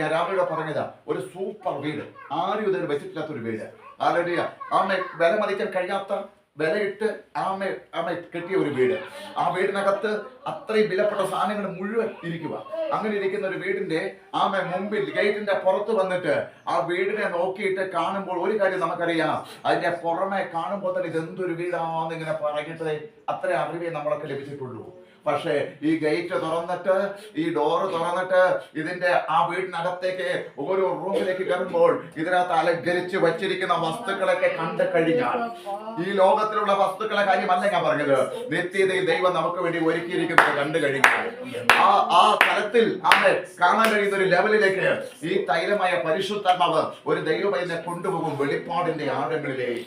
Speaker 1: ഞാൻ രാവിലെ പറഞ്ഞതാ, ഒരു സൂപ്പർ വീട്, ആരും ഇതുവരെ വെച്ചിട്ടില്ലാത്തൊരു വീട്. ഹല്ലേലൂയ. ആമേ, വില മതിക്കാൻ കഴിയാത്ത, വിലയിട്ട് ആമേ കെട്ടിയ ഒരു വീട്. ആ വീടിനകത്ത് അത്രയും വിലപ്പെട്ട സാധനങ്ങൾ മുഴുവൻ ഇരിക്കുക. അങ്ങനെ ഇരിക്കുന്ന ഒരു വീടിന്റെ മുമ്പിൽ ഗേറ്റിന്റെ പുറത്ത് വന്നിട്ട് ആ വീടിനെ നോക്കിയിട്ട് കാണുമ്പോൾ ഒരു കാര്യം നമുക്കറിയാം, അതിന്റെ പുറമെ കാണുമ്പോൾ തന്നെ ഇതെന്തൊരു വീടാന്ന് ഇങ്ങനെ പറഞ്ഞിട്ട് അത്ര അറിവേ നമ്മളൊക്കെ ലഭിച്ചിട്ടുള്ളൂ. പക്ഷേ ഈ ഗേറ്റ് തുറന്നിട്ട്, ഈ ഡോറ് തുറന്നിട്ട് ഇതിന്റെ ആ വീടിനകത്തേക്ക് ഓരോ റൂമിലേക്ക് കയറുമ്പോൾ ഇതിനകത്ത് അലങ്കരിച്ച് വച്ചിരിക്കുന്ന വസ്തുക്കളൊക്കെ കണ്ടു കഴിഞ്ഞാൽ, ഈ ലോകത്തിലുള്ള വസ്തുക്കളെ കാര്യമല്ല ഞാൻ പറഞ്ഞത്, നിത്യതയിൽ ദൈവം നമുക്ക് വേണ്ടി ഒരുക്കിയിരിക്കുന്നത് കണ്ടു കഴിഞ്ഞാൽ ആ തലത്തിൽ കാണാൻ കഴിയുന്ന ഒരു ലെവലിലേക്ക് ഈ തൈലമായ പരിശുദ്ധാത്മാവ് ഒരു ദൈവമയനെ കൊണ്ടുപോകും വെളിപ്പാടിന്റെ ആഴങ്ങളിലേക്ക്.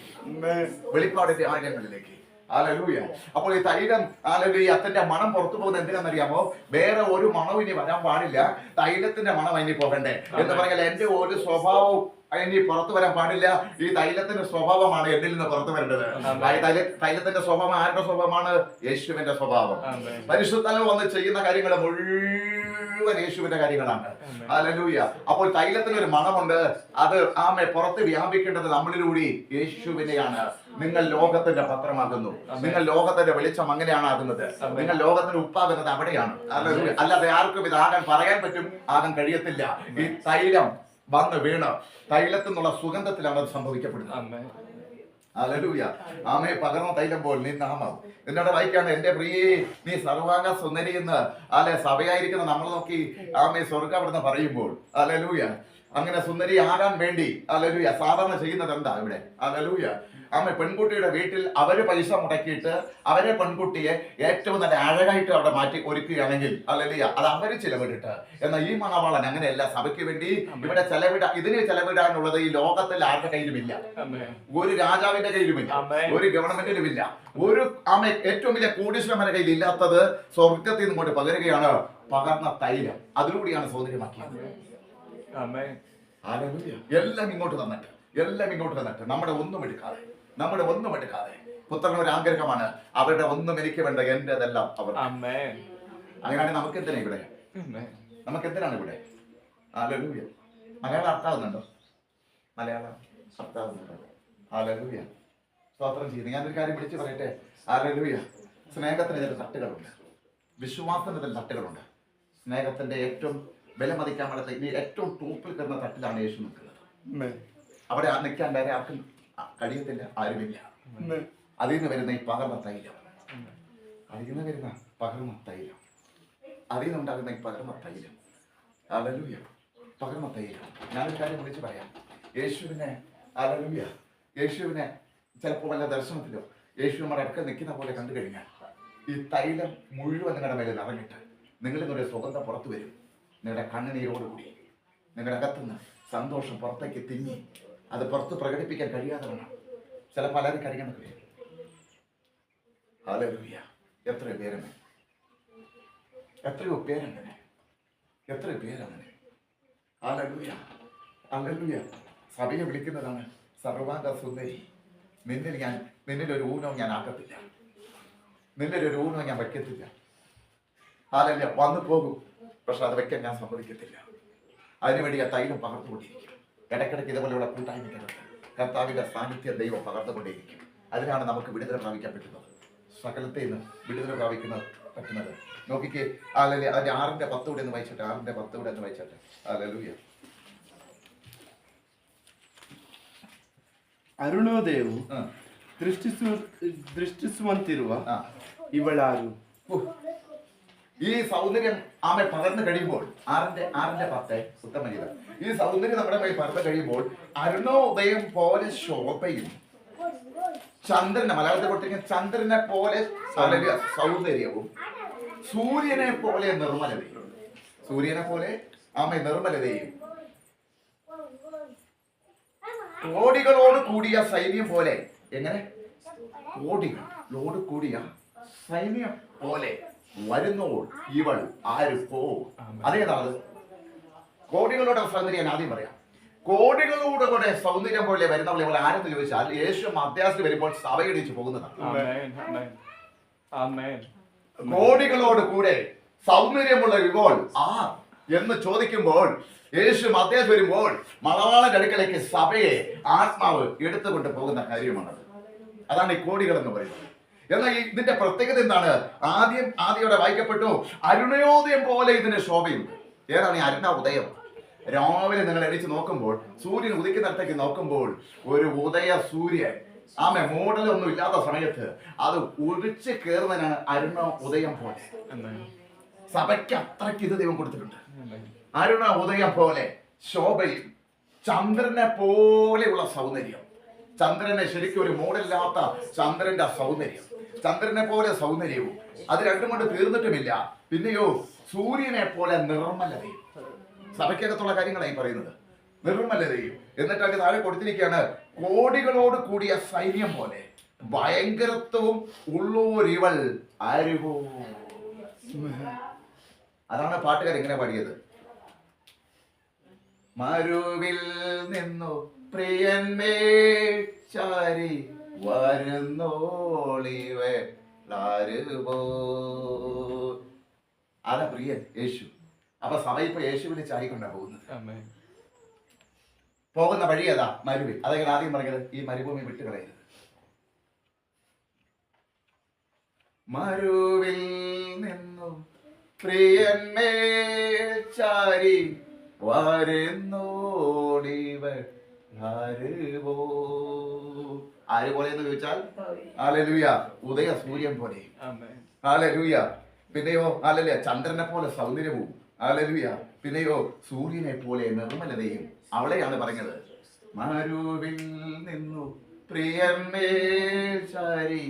Speaker 1: ഹല്ലേലൂയ. അപ്പോൾ ഈ തൈലം അത്തിന്റെ മണം പുറത്തു പോകുന്നത് എന്തിനാണെന്നറിയാമോ? വേറെ ഒരു മണവും ഇനി വരാൻ പാടില്ല, തൈലത്തിന്റെ മണം ഇനി പോകണ്ടേ എന്ന് പറഞ്ഞാൽ എന്റെ ഒരു സ്വഭാവവും ഇനി പുറത്തു വരാൻ പാടില്ല. ഈ തൈലത്തിന്റെ സ്വഭാവമാണ് എന്നിൽ നിന്ന് പുറത്തു വരേണ്ടത്. തൈലത്തിന്റെ സ്വഭാവം ആരുടെ സ്വഭാവമാണ്? യേശുവിന്റെ സ്വഭാവം. പരിശുദ്ധാത്മാവ് വന്ന് ചെയ്യുന്ന കാര്യങ്ങൾ മുഴുവൻ യേശുവിന്റെ കാര്യങ്ങളാണ്. ഹല്ലേലൂയ. അപ്പോൾ തൈലത്തിന് ഒരു മണമുണ്ട്, അത് പുറത്ത് വ്യാപിക്കേണ്ടത് നമ്മളിലൂടെ യേശുവിനെയാണ്. നിങ്ങൾ ലോകത്തിന്റെ പത്രമാകുന്നു, നിങ്ങൾ ലോകത്തിന്റെ വെളിച്ചം അങ്ങനെയാണ് ആകുന്നത്, നിങ്ങൾ ലോകത്തിന്റെ ഉപ്പാകുന്നത് അവിടെയാണ്. അല്ലാതെ ആർക്കും ഇതാകാൻ പറയാൻ പറ്റും, ആകാൻ കഴിയത്തില്ല. ഈ തൈലം വന്ന് വീണ് തൈലത്തിൽ നിന്നുള്ള സുഗന്ധത്തിലാണ് അത് സംഭവിക്കപ്പെടുന്നത്. ഹല്ലേലൂയ. ആമേ, പകർന്ന തൈലം പോൽ നീ നാമം. എന്നോട് വായിക്കാണ്, എന്റെ പ്രിയേ നീ സർവാംഗ സുന്ദരി എന്ന് സഭയായിരിക്കുന്ന നമ്മൾ നോക്കി സ്വർഗ്ഗം അവിടുന്ന് പറയുമ്പോൾ, ഹല്ലേലൂയ, അങ്ങനെ സുന്ദരി ആകാൻ വേണ്ടി ഹല്ലേലൂയ സാധാരണ ചെയ്യുന്നത് എന്താ ഇവിടെ? ഹല്ലേലൂയ. പെൺകുട്ടിയുടെ വീട്ടിൽ അവര് പൈസ മുടക്കിയിട്ട് അവരെ പെൺകുട്ടിയെ ഏറ്റവും നല്ല അഴകായിട്ട് അവിടെ മാറ്റി ഒരുക്കുകയാണെങ്കിൽ ഹല്ലേലൂയ അത് അവര് ചെലവിട്ടിട്ട്. എന്നാൽ ഈ മണവാളൻ അങ്ങനെയല്ല, സഭയ്ക്ക് വേണ്ടി ഇവിടെ ഇതിന് ചെലവിടാനുള്ളത് ഈ ലോകത്തിൽ ആരുടെ കയ്യിലുമില്ല, ഒരു രാജാവിന്റെ കയ്യിലുമില്ല, ഒരു ഗവൺമെന്റിലുമില്ല, ഒരു ഏറ്റവും വലിയ കോടീശ്വരന്മാരുടെ കയ്യിൽ ഇല്ലാത്തത് സ്വർഗത്തിൽ നിന്ന് കൊണ്ട് പകരുകയാണ് പകർന്ന തൈലം. അതിലൂടെയാണ് സൗന്ദര്യമാക്കിയത്. എല്ലാം ഇങ്ങോട്ട് തന്നിട്ട് നമ്മുടെ ഒന്നും എടുക്കാതെ പുത്രൻ ഒരു ആഗ്രഹമാണ്, അവരുടെ ഒന്നും എനിക്ക് വേണ്ട, എന്റേതെല്ലാം അവർ. അങ്ങനെയാണെങ്കിൽ നമുക്ക് എന്തിനാ ഇവിടെ? ഇവിടെ ഹല്ലേലൂയ. മലയാളം അർത്ഥാവുന്നുണ്ടോ? ഹല്ലേലൂയ. സ്തോത്രം ചെയ്യുന്നു. ഞാനൊരു കാര്യം വിളിച്ചു പറയട്ടെ. ഹല്ലേലൂയ. സ്നേഹത്തിന് ചില തട്ടുകളുണ്ട്, വിശ്വാസത്തിന് ചില തട്ടുകളുണ്ട്. സ്നേഹത്തിന്റെ ഏറ്റവും വില മതിക്കാൻ പാടത്തെ ഏറ്റവും ടോപ്പിൽ കിടന്ന തട്ടിലാണ് യേശു നിൽക്കുന്നത്. അവിടെ നിൽക്കാൻ വേറെ ആർക്കും കഴിയത്തില്ല, ആരുമില്ല. അതിൽ നിന്ന് വരുന്ന ഈ പകർന്ന തൈലം, അതിൽ നിന്നുണ്ടാകുന്ന ഈ പകർന്ന തൈലം, ഹല്ലേലൂയ, പകർന്ന തൈലം. ഞാനൊരു കാര്യം വിളിച്ച് പറയാം. യേശുവിനെ ചിലപ്പോൾ വല്ല ദർശനത്തിലോ യേശുവിന്റെ അടുക്കൽ നിൽക്കുന്ന പോലെ കണ്ടു കഴിഞ്ഞാൽ ഈ തൈലം മുഴുവൻ നിങ്ങളുടെ മേലെ നിറഞ്ഞിട്ട് നിങ്ങളിൽ നിന്നൊരു സുഗന്ധം പുറത്തു വരും. നിങ്ങളുടെ കണ്ണുനീരോടുകൂടി നിങ്ങളുടെ അകത്തുനിന്ന് സന്തോഷം പുറത്തേക്ക് തിങ്ങി അത് പുറത്ത് പ്രകടിപ്പിക്കാൻ കഴിയാതെ വേണം. ചില പലരും കഴിയണത് വരും. ഹല്ലേലൂയ. എത്രയോ പേരങ്ങനെ, ഹല്ലേലൂയ. സഭയെ വിളിക്കുന്നതാണ് സർവാംഗ സുന്ദരി. നിന്നിലൊരു ഊനവും ഞാൻ ആക്കത്തില്ല, നിന്നിലൊരു ഊനവും ഞാൻ വയ്ക്കത്തില്ല. ഹല്ലേലൂയ. വന്നു പോകും, പക്ഷെ അത് വെക്കാൻ ഞാൻ സമ്മതിക്കത്തില്ല. അതിനുവേണ്ടി ആ തൈലം പകർന്നുകൊണ്ടിരിക്കും. ഇടയ്ക്കിടയ്ക്ക് ഇതുപോലെയുള്ള കൂട്ടായ്മകളുണ്ട്. കർത്താവിന്റെ സാന്നിധ്യം ദൈവം പകർന്നുകൊണ്ടേയിരിക്കും. അതിനാണ് നമുക്ക് വിടുതല പ്രാപിക്കാൻ പറ്റുന്നത്, സകലത്തിൽ നിന്ന് വിടുതല പറ്റുന്നത്. നോക്കിക്കേ, ഹല്ലേലൂയ. അതിന്റെ 6:10 കൂടെ ഒന്ന് വായിച്ചോട്ടെ. 6:10 കൂടെ ഒന്ന് വായിച്ചോട്ടെ. ഹല്ലേലൂയ.
Speaker 3: അരുണോദയവും ದೃಷ್ಟಿಸುವಂತಿರುವ
Speaker 1: ആ.
Speaker 3: ಇವಳಾರು?
Speaker 1: ഈ സൗന്ദര്യം ആമെ പകർന്നു കഴിയുമ്പോൾ 6:10 ഉത്തമഗീതം. ഈ സൗന്ദര്യം നമ്മുടെ മേൽ പകർന്നു കഴിയുമ്പോൾ അരുണോദയം പോലെ ശോഭയും ചന്ദ്രനെ മലയാളത്തിൽ കൊടുത്തിരിക്കുന്ന ചന്ദ്രനെ പോലെ സൗന്ദര്യവും സൂര്യനെ പോലെ നിർമ്മലതയും ആമെ നിർമ്മലതയും കോടികളോട് കൂടിയ സൈന്യം പോലെ എങ്ങനെ കോടികളോട് കൂടിയ സൈന്യം പോലെ വരുന്നോൾ ഇവൾ ആര് പോവും? അതേതാണ് കോടികളുടെ സൗന്ദര്യം? ആദ്യം പറയാം. കോടികളുടെ കൂടെ സൗന്ദര്യം പോലെ വരുന്നവൾ ഇവൾ ആരെന്ന് ചോദിച്ചാൽ യേശു മധ്യാസിൽ വരുമ്പോൾ സഭയിടിച്ച് പോകുന്നതാണ്. കോടികളോട് കൂടെ സൗന്ദര്യമുള്ള ഇവൾ ആർ എന്ന് ചോദിക്കുമ്പോൾ യേശു മധ്യാസ് വരുമ്പോൾ മണവാളന്റെ അടുക്കലേക്ക് സഭയെ ആത്മാവ് എടുത്തുകൊണ്ട് പോകുന്ന കാര്യമാണത്. അതാണ് ഈ കോടികൾ എന്ന് പറയുന്നത്. എന്നാൽ ഇതിന്റെ പ്രത്യേകത എന്താണ്? ആദ്യോടെ വായിക്കപ്പെട്ടു, അരുണോദയം പോലെ ഇതിന്റെ ശോഭയുണ്ട്. ഏതാണ് ഈ അരുണ ഉദയം? രാവിലെ നിങ്ങൾ എണീച്ച് നോക്കുമ്പോൾ, സൂര്യൻ ഉദിക്കുന്നിടത്തേക്ക് നോക്കുമ്പോൾ ഒരു ഉദയ സൂര്യൻ ആമെ മൂടലൊന്നും ഇല്ലാത്ത സമയത്ത് അത് ഉദിച്ച് കയറുന്നതിനാണ് അരുണ ഉദയം പോലെ. സഭയ്ക്ക് അത്രയ്ക്ക് ഇത് ദൈവം കൊടുത്തിട്ടുണ്ട്. അരുണ ഉദയം പോലെ ശോഭയും ചന്ദ്രനെ പോലെയുള്ള സൗന്ദര്യം. ചന്ദ്രനെ ശരിക്കും ഒരു മൂടലില്ലാത്ത ചന്ദ്രന്റെ സൗന്ദര്യം, ചന്ദ്രനെ പോലെ സൗന്ദര്യവും അത് രണ്ടും കൊണ്ട് തീർന്നിട്ടുമില്ല. പിന്നെയോ സൂര്യനെ പോലെ നിർമ്മലതയും. സഭയ്ക്കകത്തുള്ള കാര്യങ്ങളായി പറയുന്നത് നിർമ്മലതയും. എന്നിട്ട് താഴെ കൊടുത്തിരിക്കുകയാണ്, കോടികളോട് കൂടിയ സൈന്യം പോലെ ഭയങ്കരത്വവും ഉള്ളോരിവൾ ആരുവോ. അതാണ് പാട്ടുകാർ ഇങ്ങനെ പാടിയത്. മരുവിൽ നിന്നു പ്രിയന്മേൽ ചാരി വരുന്നോളിവോ. അതാ പ്രിയൻ യേശു. അപ്പൊ സഭ ഇപ്പൊ യേശുവിനെ ചാരിക്കൊണ്ടാ പോകുന്ന വഴി അതാ മരുവിൽ. അതെങ്ങനെ ആദ്യം പറഞ്ഞത്? ഈ മരുഭൂമി വിട്ടുകളയരുത്. മരുവിൽ നിന്നു പ്രിയന്മേൽ ചാരി വരുന്നോളിവൾ ആരുവോ. ആര് പോലെ എന്ന് ചോദിച്ചാൽ ഹല്ലേലൂയ ഉദയ സൂര്യൻ പോലെ. ഹല്ലേലൂയ. പിന്നെയോ ഹല്ലേലൂയ ചന്ദ്രനെ പോലെ സൗന്ദര്യവും. ഹല്ലേലൂയ. പിന്നെയോ സൂര്യനെ പോലെ നിർമ്മലതയും. അവളെയാണ് പറഞ്ഞത്. മരുവിൽ നിന്നു പ്രിയന്മേൽ ചാരി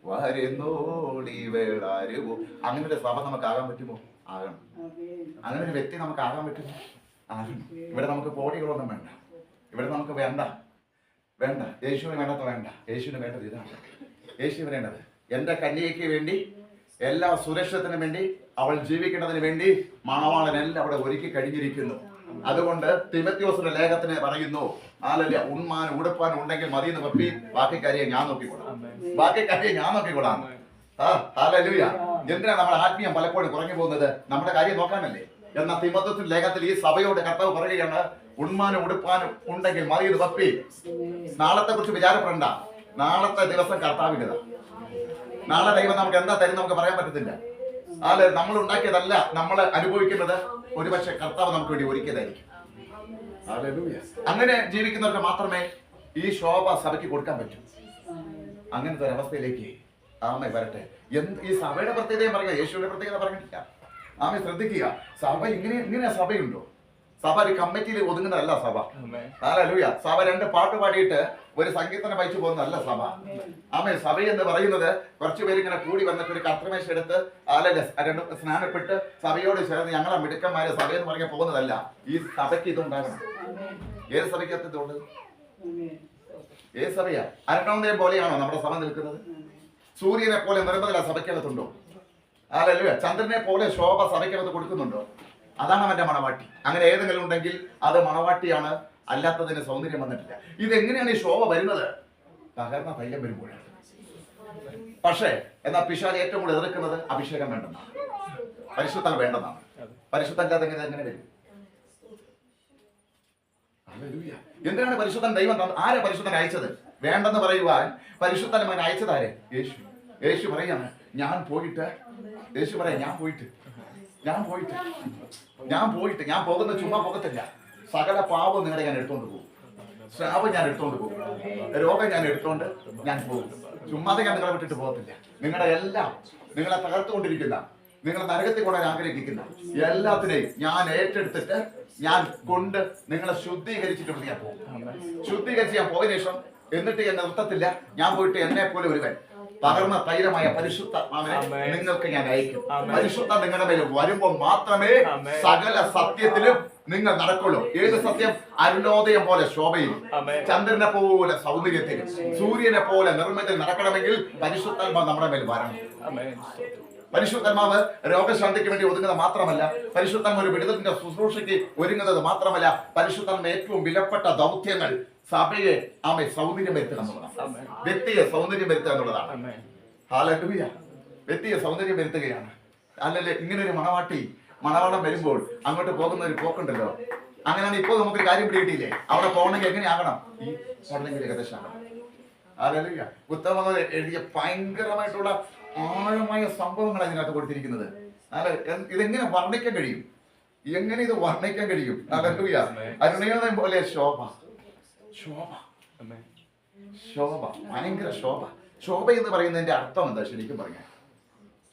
Speaker 1: വരുന്നോളിവൾ ആരുവോ. അങ്ങനെ ഒരു സഭ നമുക്ക് ആകാൻ പറ്റുമോ? ആകണം. അങ്ങനെ ഒരു വ്യക്തി നമുക്ക് ആകാൻ പറ്റുമോ? ആകണം. ഇവിടെ നമുക്ക് കോടികളൊന്നും വേണ്ട. ഇവിടെ നമുക്ക് വേണ്ട. യേശുവിന് വേണ്ടത് വേണ്ട. യേശുവിന് വേണ്ടത് ഇതാണ്. യേശു വേണ്ടത് എന്റെ കന്യകയ്ക്ക് വേണ്ടി, എല്ലാ സുരക്ഷത്തിനും വേണ്ടി, അവൾ ജീവിക്കേണ്ടതിന് വേണ്ടി മണവാളനെല്ലാം അവിടെ ഒരുക്കി കഴിഞ്ഞിരിക്കുന്നു. അതുകൊണ്ട് തിമോഥെയോസിന്റെ ലേഖനത്തിന് പറയുന്നു, ആലല്ല ഉണ്മാൻ ഉടുപ്പാൻ ഉണ്ടെങ്കിൽ മതി എന്ന് വെപ്പി, ബാക്കി കാര്യം ഞാൻ നോക്കിക്കൊള്ളാം. ഹല്ലേലൂയ. എന്തിനാണ് നമ്മുടെ ആത്മീയം പലപ്പോഴും കുറഞ്ഞു പോകുന്നത്? നമ്മുടെ കാര്യം നോക്കാനല്ലേ. എന്നാൽ തിമോഥെയോസിന്റെ ലേഖനത്തിൽ ഈ സഭയോട് കർത്താവ് പറയുകയാണ്, ഉണ്മാനും ഉടുപ്പാനും ഉണ്ടെങ്കിൽ മതി എന്ന് വെപ്പി. നാളത്തെ കുറിച്ച് വിചാരപ്പെടണ്ട. നാളത്തെ ദിവസം കർത്താവിൻ്റെതാ. നാളെ ദൈവം നമുക്ക് എന്താ തരും നമുക്ക് പറയാൻ പറ്റത്തില്ല. അല്ലെ, നമ്മൾ ഉണ്ടാക്കിയതല്ല നമ്മൾ അനുഭവിക്കുന്നത്. ഒരുപക്ഷെ കർത്താവ് നമുക്ക് വേണ്ടി ഒരുക്കിയതായിരിക്കും. അങ്ങനെ ജീവിക്കുന്നവർക്ക് മാത്രമേ ഈ ശോഭ സഭയ്ക്ക് കൊടുക്കാൻ പറ്റൂ. അങ്ങനത്തെ ഒരു അവസ്ഥയിലേക്ക് ആമേ വരട്ടെ. ഈ സഭയുടെ പ്രത്യേകത പറയുക, യേശുവിന്റെ പ്രത്യേകത പറഞ്ഞിട്ടില്ല. ആമേ ശ്രദ്ധിക്കുക. സഭ ഇങ്ങനെ സഭയുണ്ടോ? സഭ ഒരു കമ്മിറ്റിയിൽ ഒതുങ്ങുന്നതല്ല സഭ. ഹല്ലേലൂയ. സഭ രണ്ട് പാട്ട് പാടിയിട്ട് ഒരു സംഗീതനെ വായിച്ചു പോകുന്നതല്ല സഭ. ആമേ. സഭ എന്ന് പറയുന്നത് കുറച്ചു പേര് ഇങ്ങനെ കൂടി വന്നിട്ട് ഒരു കർത്തമേശ എടുത്ത് രണ്ട് സ്നാനപ്പെട്ട് സഭയോട് ചേർന്ന് ഞങ്ങളെ മിടുക്കന്മാര് സഭയെന്ന് പറഞ്ഞ് പോകുന്നതല്ല. ഈ സഭയ്ക്ക് ഇതുണ്ടാകണം. ഏത് സഭയ്ക്കകത്ത് ഇതുണ്ട്? ഏത് സഭയാ? അരുണോദയം പോലെയാണോ നമ്മുടെ സഭ നിൽക്കുന്നത്? സൂര്യനെ പോലെ നിർമ്മല സഭയ്ക്കകത്തുണ്ടോ? ഹല്ലേലൂയ. ചന്ദ്രനെ പോലെ ശോഭ സഭയ്ക്കകത്ത് കൊടുക്കുന്നുണ്ടോ? അതാണ് അവന്റെ മണവാട്ടി. അങ്ങനെ ഏതെങ്കിലും ഉണ്ടെങ്കിൽ അത് മണവാട്ടിയാണ്, അല്ലാത്തതിന് സൗന്ദര്യം വന്നിട്ടില്ല. ഇതെങ്ങനെയാണ് ഈ ശോഭ വരുന്നത്? പകർന്ന തൈലം വരുമ്പോഴാണ്. പക്ഷേ എന്നാൽ പിശാച് ഏറ്റവും കൂടുതൽ എതിർക്കുന്നത് അഭിഷേകം വേണ്ടെന്നാണ്, പരിശുദ്ധം വേണ്ടെന്നാണ്. പരിശുദ്ധല്ലാതെ എങ്ങനെ വരും? എന്തിനാണ് പരിശുദ്ധൻ ദൈവം ആരെ പരിശുദ്ധൻ അയച്ചത്? വേണ്ടെന്ന് പറയുവാൻ പരിശുദ്ധൻ മകൻ അയച്ചതാരെ? യേശു. യേശു പറയാണ്, ഞാൻ പോയിട്ട് ഞാൻ പോകുന്ന ചുമ്മാ പോകത്തില്ല. സകല പാപം നിങ്ങളെ ഞാൻ എടുത്തോണ്ട് പോകും. ശാപം ഞാൻ എടുത്തോണ്ട് പോകും, രോഗം ഞാൻ എടുത്തോണ്ട് ഞാൻ പോകും. ചുമ്മാതെ ഞാൻ നിങ്ങളെ വിട്ടിട്ട് പോകത്തില്ല. നിങ്ങളുടെ എല്ലാം നിങ്ങളെ തകർത്തുകൊണ്ടിരിക്കുന്ന, നിങ്ങളെ നരകത്തിൽ കൊണ്ടാൻ ആഗ്രഹിക്കുന്ന എല്ലാത്തിനെയും ഞാൻ ഏറ്റെടുത്തിട്ട് ഞാൻ കൊണ്ട് നിങ്ങളെ ശുദ്ധീകരിച്ചിട്ട് ഞാൻ പോകും. ശുദ്ധീകരിച്ച് ഞാൻ പോയതിനു ശേഷം എന്നിട്ട് എന്നെ നിർത്തത്തില്ല. ഞാൻ പോയിട്ട് എന്നെ പോലെ ഒരുവൻ പകർന്ന തൈലമായ പരിശുദ്ധാത്മാവിനെ നിങ്ങൾക്ക് ഞാൻ അയക്കും. പരിശുദ്ധ നിങ്ങളുടെ മേൽ വരുമ്പോൾ മാത്രമേ സകല സത്യത്തിലും നിങ്ങൾ നടക്കുള്ളൂ. ഏത് സത്യം? അരുണോദയം പോലെ ശോഭയിൽ, ചന്ദ്രനെ പോലെ സൗന്ദര്യത്തിലും, സൂര്യനെ പോലെ നിർമ്മത്തിൽ നടക്കണമെങ്കിൽ പരിശുദ്ധാത്മാവ് നമ്മുടെ മേൽ വരണം. പരിശുദ്ധാത്മാവ് രോഗശാന്തിക്ക് വേണ്ടി ഒതുങ്ങുന്നത് മാത്രമല്ല, പരിശുദ്ധാത്മാവ് ഒരു വിടുതലിന്റെ ശുശ്രൂഷയ്ക്ക് ഒരുങ്ങുന്നത് മാത്രമല്ല, പരിശുദ്ധാത്മാവ് ഏറ്റവും വിലപ്പെട്ട ദൗത്യങ്ങൾ സഭയെ സൗന്ദര്യം വരുത്തുക എന്നുള്ളതാണ്. വ്യക്തിയെ സൗന്ദര്യം വരുത്തുക എന്നുള്ളതാണ്. ഹല്ലേലൂയ. വ്യക്തിയെ സൗന്ദര്യം വരുത്തുകയാണ്. അല്ലല്ലേ ഇങ്ങനെ ഒരു മണവാളം വരുമ്പോൾ അങ്ങോട്ട് പോകുന്ന ഒരു പോക്കുണ്ടല്ലോ. അങ്ങനെയാണ് ഇപ്പോൾ നമുക്കൊരു കാര്യം പിടികിട്ടിയില്ലേ? അവിടെ പോകണമെങ്കിൽ എങ്ങനെയാകണം? ഈ പടലെങ്കിൽ ഏകദേശം ആകണം. ഹല്ലേലൂയ. ഉത്തമ എഴുതിയ ഭയങ്കരമായിട്ടുള്ള ആഴമായ സംഭവങ്ങൾ അതിനകത്ത് കൊടുത്തിരിക്കുന്നത്. ഇതെങ്ങനെ വർണ്ണിക്കാൻ കഴിയും? എങ്ങനെ ഇത് വർണ്ണിക്കാൻ കഴിയും? ഹല്ലേലൂയ. അരുണോദയം പോലെ ശോഭ, ഭയങ്കര ശോഭ. ശോഭ എന്ന് പറയുന്നതിന്റെ അർത്ഥം എന്താ ശരിക്കും പറഞ്ഞാൽ?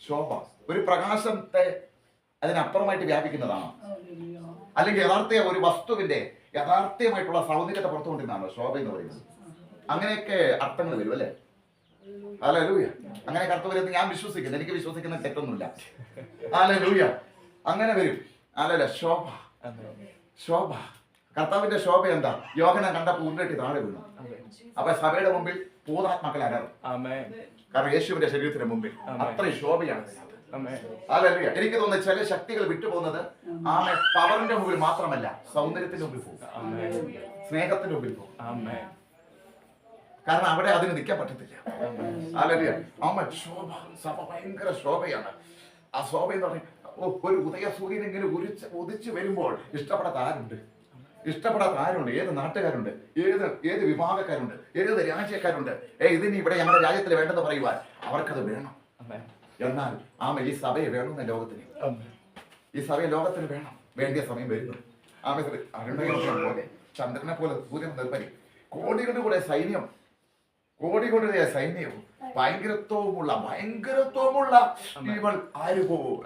Speaker 1: ശോഭ ഒരു പ്രകാശത്തെ അതിനപ്പുറമായിട്ട് വ്യാപിക്കുന്നതാണ്. അല്ലെങ്കിൽ ഒരു വസ്തുവിന്റെ യഥാർത്ഥമായിട്ടുള്ള സൗന്ദര്യത്തെ പുറത്തുകൊണ്ടിരുന്നതാണോ ശോഭ എന്ന് പറയുന്നത്? അങ്ങനെയൊക്കെ അർത്ഥങ്ങൾ വരും അല്ലേ? ഹല്ലേലൂയ. അങ്ങനെയൊക്കെ അർത്ഥം വരുന്നത് ഞാൻ വിശ്വസിക്കുന്നു. എനിക്ക് വിശ്വസിക്കുന്ന തെറ്റൊന്നുമില്ല. ഹല്ലേലൂയ. അങ്ങനെ വരും. അല്ലല്ല ശോഭ, ശോഭ. കർത്താവിന്റെ ശോഭ എന്താ? യോഹന്നാൻ കണ്ടപ്പോൾ ഉരുട്ടി താഴെ വീണു. അപ്പൊ സഭയുടെ മുമ്പിൽ പൂർണ്ണാത്മാക്കൾ അലറും. കാരണം യേശുവിന്റെ ശരീരത്തിന്റെ മുമ്പിൽ അത്രയും ശോഭയാണ്. ഹല്ലേലൂയ. എനിക്ക് തോന്നുന്നത് ചില ശക്തികൾ വിട്ടുപോകുന്നത് പവറിന്റെ മുമ്പിൽ മാത്രമല്ല, സൗന്ദര്യത്തിന്റെ മുമ്പിൽ പോകും, സ്നേഹത്തിന്റെ മുമ്പിൽ പോകും. കാരണം അവിടെ അതിന് നിൽക്കാൻ പറ്റത്തില്ല. ഹല്ലേലൂയ. ശോഭ, സഭ ഭയങ്കര ശോഭയാണ്. ആ ശോഭ എന്ന് പറഞ്ഞാൽ ഒരു ഉദയ സൂര്യൻ ഇങ്ങനെ ഉദിച്ചു വരുമ്പോൾ ഇഷ്ടപ്പെടാത്ത ആരുണ്ട്? ഏത് നാട്ടുകാരുണ്ട്? ഏത് വിഭാഗക്കാരുണ്ട്? ഏത് രാജ്യക്കാരുണ്ട്? ഇതിന് ഇവിടെ ഞങ്ങളുടെ രാജ്യത്തിൽ വേണ്ടെന്ന് പറയുവാൻ അവർക്കത് വേണം. എന്നാൽ ഈ സഭയെ വേണമെന്ന ലോകത്തിന്, ഈ സഭയെ ലോകത്തിന് വേണം. വേണ്ടിയ സമയം വരുന്നു. അരുണോദയം പോലെ, ചന്ദ്രനെ പോലെ സൂര്യൻ നിർമ്മലി, കോടികളുടെ സൈന്യവും ഭയങ്കരത്വമുള്ള ഇവൾ ആര് പോകും?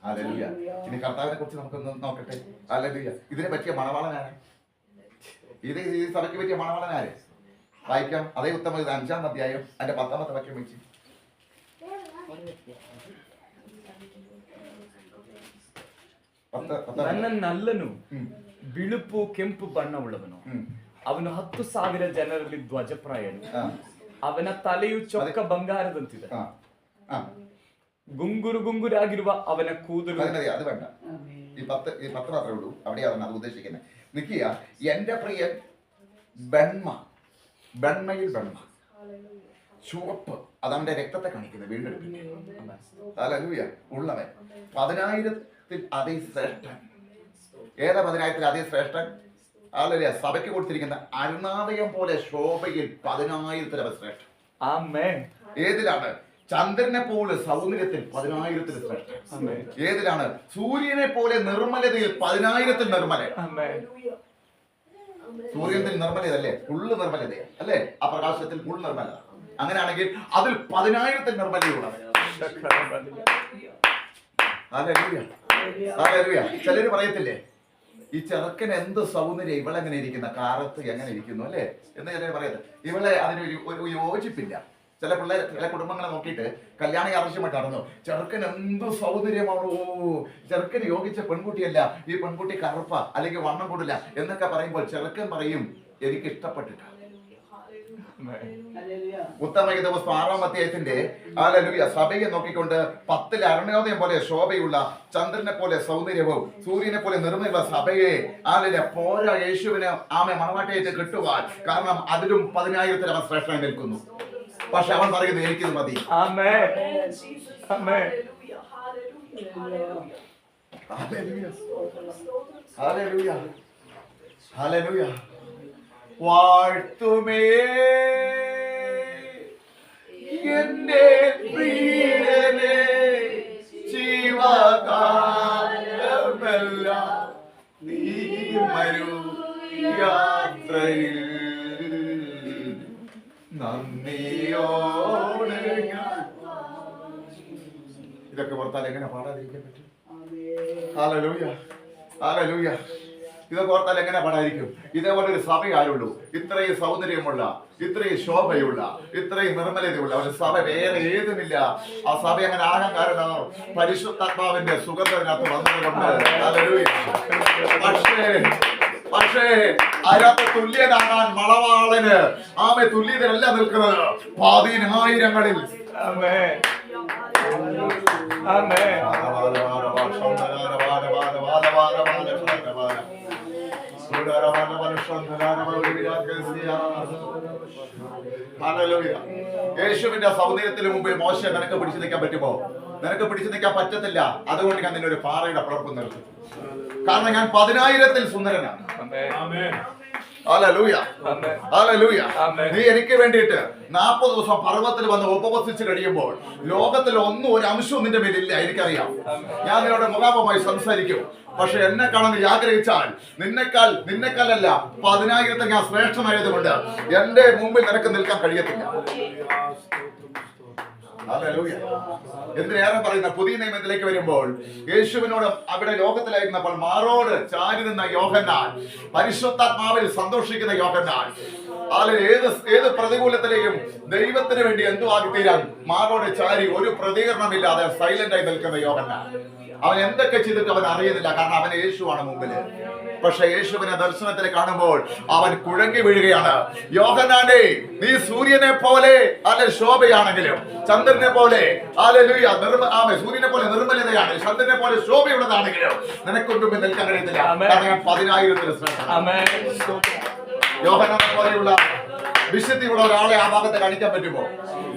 Speaker 1: ഹല്ലേലൂയ. ഇനി കർത്താവിനെ കുറിച്ച് നമുക്കൊന്ന് നോക്കട്ടെ. ഹല്ലേലൂയ. ഇതിനെ പറ്റിയ മണവാളനാണ്. ഈ സഭയ്ക്ക് പറ്റിയ മണവാളനാര്? വായിക്കാം. അതേ ഉത്തമ 5-ാം അധ്യായം അതിന്റെ 10-ാമത്തെ വാക്യം വെച്ച്.
Speaker 2: ನನ್ನ ನಲ್ಲನು ಬಿಳುಪು ಕೆಂಪು ಬಣ್ಣವುಳ್ಳವನು, ಅವನು 10,000 ಜನರಲ್ಲಿ ಧ್ವಜಪ್ರಾಯನು, ಅವನ ತಲೆಯು ಚೊಕ್ಕ ಬಂಗಾರದಂತಿದೆ, ഗുങ്കുരാಗಿರುವ അവന കൂതലും.
Speaker 1: അത് വേണ്ട, ഈ 10 മാത്രമേ ഉള്ളൂ. അവിടെയാണ് അത് ഉദ്ദേശിക്കുന്നത്. നിൽക്കുക. എന്റെ പ്രിയൻ വെണ്മയിൽ വെണ്മ, ചുവപ്പ്, അതവന്റെ രക്തത്തെ കാണിക്കുന്നത്. വീണ്ടെടുപ്പിന്റെ ഹല്ലേലൂയ ഉള്ളവൻ 10,000-ൽ അതിശ്രേഷ്ഠൻ. ഏതാ 10,000-ൽ അതിശ്രേഷ്ഠൻ? ഹല്ലേലൂയ. സഭയ്ക്ക് കൊടുത്തിരിക്കുന്ന അരുണോദയം പോലെ ശോഭയിൽ 10,000-ൽ ശ്രേഷ്ഠൻ. ആമേൻ. ഏതിലാണ്? ചന്ദ്രനെ പോലെ സൗന്ദര്യത്തിൽ 10,000-ൽ ശ്രേഷ്ഠൻ. ഏതിലാണ്? സൂര്യനെ പോലെ നിർമ്മലതയിൽ 10,000-ൽ നിർമ്മലൻ. സൂര്യത്തിൽ നിർമ്മലതല്ലേ? ഫുള്ള് നിർമ്മലത അല്ലേ? ആ പ്രകാശത്തിൽ ഫുൾ നിർമ്മലത. അങ്ങനെയാണെങ്കിൽ അതിൽ 10,000-ൽ നിർമ്മലയുള്ളവൻ. ചിലര് പറയത്തില്ലേ, ഈ ചെറുക്കൻ എന്ത് സൗന്ദര്യം, ഇവളെങ്ങനെ ഇരിക്കുന്ന, കാലത്ത് എങ്ങനെ ഇരിക്കുന്നു അല്ലേ എന്ന് ചിലർ പറയത്തില്ല. ഇവളെ അതിനൊരു യോജിപ്പില്ല. ചില പിള്ളേർ, ചില കുടുംബങ്ങളെ നോക്കിയിട്ട് കല്യാണം ആവശ്യമായിട്ട് നടന്നു. ചെറുക്കൻ എന്ത് സൗന്ദര്യമാണോ, ചെറുക്കൻ യോജിച്ച പെൺകുട്ടിയല്ല, ഈ പെൺകുട്ടി കറുപ്പ അല്ലെങ്കിൽ വണ്ണം കൂടില്ല എന്നൊക്കെ പറയുമ്പോൾ ചെറുക്കൻ പറയും എനിക്ക് ഇഷ്ടപ്പെട്ടില്ല. ഉത്തമഗീത 6-ാം അധ്യായത്തിന്റെ ഹല്ലേലൂയ സഭയെ നോക്കിക്കൊണ്ട് 10-ൽ അരുണോദയം പോലെ ശോഭയുള്ള, ചന്ദ്രനെ പോലെ സൗന്ദര്യവും സൂര്യനെ പോലെ നിർമ്മല സഭയെ പോരാ യേശുവിന് മണവാട്ടിയായിട്ട് കിട്ടുവാൻ. കാരണം അതിലും 10,000-ൽ അവൻ ശ്രേഷ്ഠനായി നിൽക്കുന്നു. പക്ഷെ അവൻ പറയുന്നത് എനിക്കിത് മതി. വാഴ്ത്തുമേ എന്റെ പ്രിയനെ ജീവകാലമെല്ലാം നീ മരുയാ നന്ദിയോടെ ഇതൊക്കെ ഓർത്താൽ എങ്ങനെ പാടാതിരിക്കാൻ പറ്റും? Hallelujah, hallelujah. ഇതൊക്കെ ഓർത്താൽ എങ്ങനെ പാടാതിരിക്കും? ഇതേപോലെ ഒരു സഭ ആരുള്ളൂ? ഇത്രയും സൗന്ദര്യമുള്ള, ഇത്രയും ശോഭയുള്ള, ഇത്രയും നിർമ്മലതയുള്ള ഒരു സഭ വേറെ ഏതുമില്ല. ആ സഭ അങ്ങനെ ആകാൻ കാരണം പരിശുദ്ധാത്മാവിന്റെ സുഗന്ധത്തിനകത്ത് വന്നതുകൊണ്ട്. ഹല്ലേലൂയ. പക്ഷേ അതിനകത്ത് തുല്യനാകാൻ മണവാളന് ആമേ തുല്യതയല്ല നിൽക്കുന്നത്, പതിനായിരങ്ങളിൽ. യേശുവിന്റെ സൗന്ദര്യത്തിന് മുമ്പ് മോശ നിനക്ക് പിടിച്ചു നിൽക്കാൻ പറ്റുമോ? നിനക്ക് പിടിച്ചു നിൽക്കാൻ പറ്റത്തില്ല. അതുകൊണ്ട് ഞാൻ നിന്നെ ഒരു പാറയുടെ പുറപ്പ് നിർത്തും. കാരണം ഞാൻ 10,000-ൽ സുന്ദരനാണ്. Hallelujah, hallelujah. നീ എനിക്ക് വേണ്ടിയിട്ട് 40 ദിവസം പർവ്വതത്തിൽ വന്ന് ഉപവസിച്ച് കഴിയുമ്പോൾ ലോകത്തിൽ ഒരു അംശവും നിന്റെ മേലില്ല. എനിക്കറിയാം. ഞാൻ നിന്നോട് മുഖാമുഖമായി സംസാരിക്കും. പക്ഷെ എന്നെ കാണാൻ നീ ആഗ്രഹിച്ചാൽ നിന്നെക്കാളല്ല 10,000-ൽ ഞാൻ ശ്രേഷ്ഠനായതുകൊണ്ട് എന്റെ മുമ്പിൽ നിനക്ക് നിൽക്കാൻ കഴിയത്തില്ല. എന്തിനേറെ പറയുന്ന പുതിയ നിയമത്തിലേക്ക് വരുമ്പോൾ യേശുവിനോട് അവിടെ ലോകത്തിലായിരുന്നപ്പോൾ മാറോട് ചാരി നിന്ന യോഹന്നാൻ, പരിശുദ്ധാത്മാവിൽ സന്തോഷിക്കുന്ന യോഹന്നാൻ, ഏത് പ്രതികൂലത്തിലെയും ദൈവത്തിന് വേണ്ടി എന്തോ ആക്കി തീരാൻ മാറോട് ചാരി ഒരു പ്രതികരണമില്ലാതെ സൈലന്റ് ആയി നിൽക്കുന്ന യോഹന്നാൻ. അവൻ എന്തൊക്കെ ചെയ്തിട്ട് അവൻ അറിയുന്നില്ല, കാരണം അവന് യേശുവാണ് മുമ്പില്. പക്ഷെ യേശുവിനെ ദർശനത്തിൽ കാണുമ്പോൾ അവൻ കുഴങ്ങി വീഴുകയാണ്. യോഹന്നാനേ, നീ സൂര്യനെ പോലെ അല്ലെ ശോഭയാണെങ്കിലും ചന്ദ്രനെ പോലെ സൂര്യനെ പോലെ നിർമ്മലതയാണ്, ചന്ദ്രനെ പോലെ ശോഭയുള്ളതാണെങ്കിലും നിനക്കൊന്നും നിൽക്കാൻ കഴിയത്തില്ല. 10,000-ൽ ശ്രേഷ്ഠനാണ്. യോഹന്നാനെ പോലെയുള്ള വിശുദ്ധിയുള്ള ഒരാളെ ആ ഭാഗത്ത് കാണിക്കാൻ പറ്റുമോ?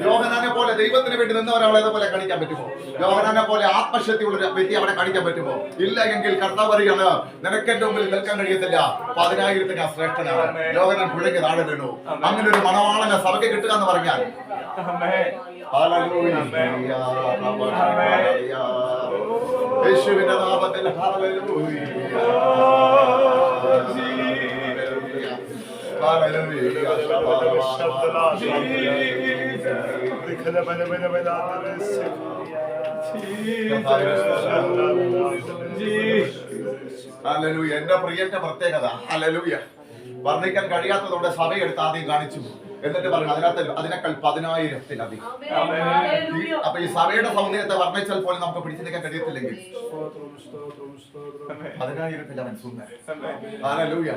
Speaker 1: യോഹന്നാനെ പോലെ ദൈവത്തിന് വേണ്ടി നിന്ന ഒരാളെ പോലെ കാണിക്കാൻ പറ്റുമോ? യോഹന്നാനെ പോലെ ആത്മശക്തിയുള്ള ഒരു വ്യക്തി അവിടെ കാണിക്കാൻ പറ്റുമോ? ഇല്ല എങ്കിൽ കർത്താവ് പറയുകയാണ്, നിനക്ക് എന്റെ മുമ്പിൽ നിൽക്കാൻ കഴിയത്തില്ല. 10,000-ൽ ഞാൻ ശ്രേഷ്ഠനാണ്. യോഹന്നാൻ പുഴയ്ക്ക് താഴെ വീണു. അങ്ങനെ ഒരു മണവാളനെ സഭയ്ക്ക് കിട്ടുക എന്ന് പറഞ്ഞാൽ യേശുവിന്റെ നാമത്തിൽ എന്റെ പ്രിയന്റെ പ്രത്യേകത ഹല്ലേലൂയ വർണ്ണിക്കാൻ കഴിയാത്തതോടെ സഭയെടുത്ത് ആദ്യം കാണിച്ചു. എന്നിട്ട് പറഞ്ഞു അതിനേക്കാൾ 10,000-ലധികം. അപ്പൊ ഈ സഭയുടെ സൗന്ദര്യത്തെ വർണ്ണിച്ചാൽ പോലും നമുക്ക് പിടിച്ചു നിൽക്കാൻ കഴിയത്തില്ലെങ്കിൽ 10,000-ൽ അവൻ സുന്ദരൻ. ഹല്ലേലൂയ.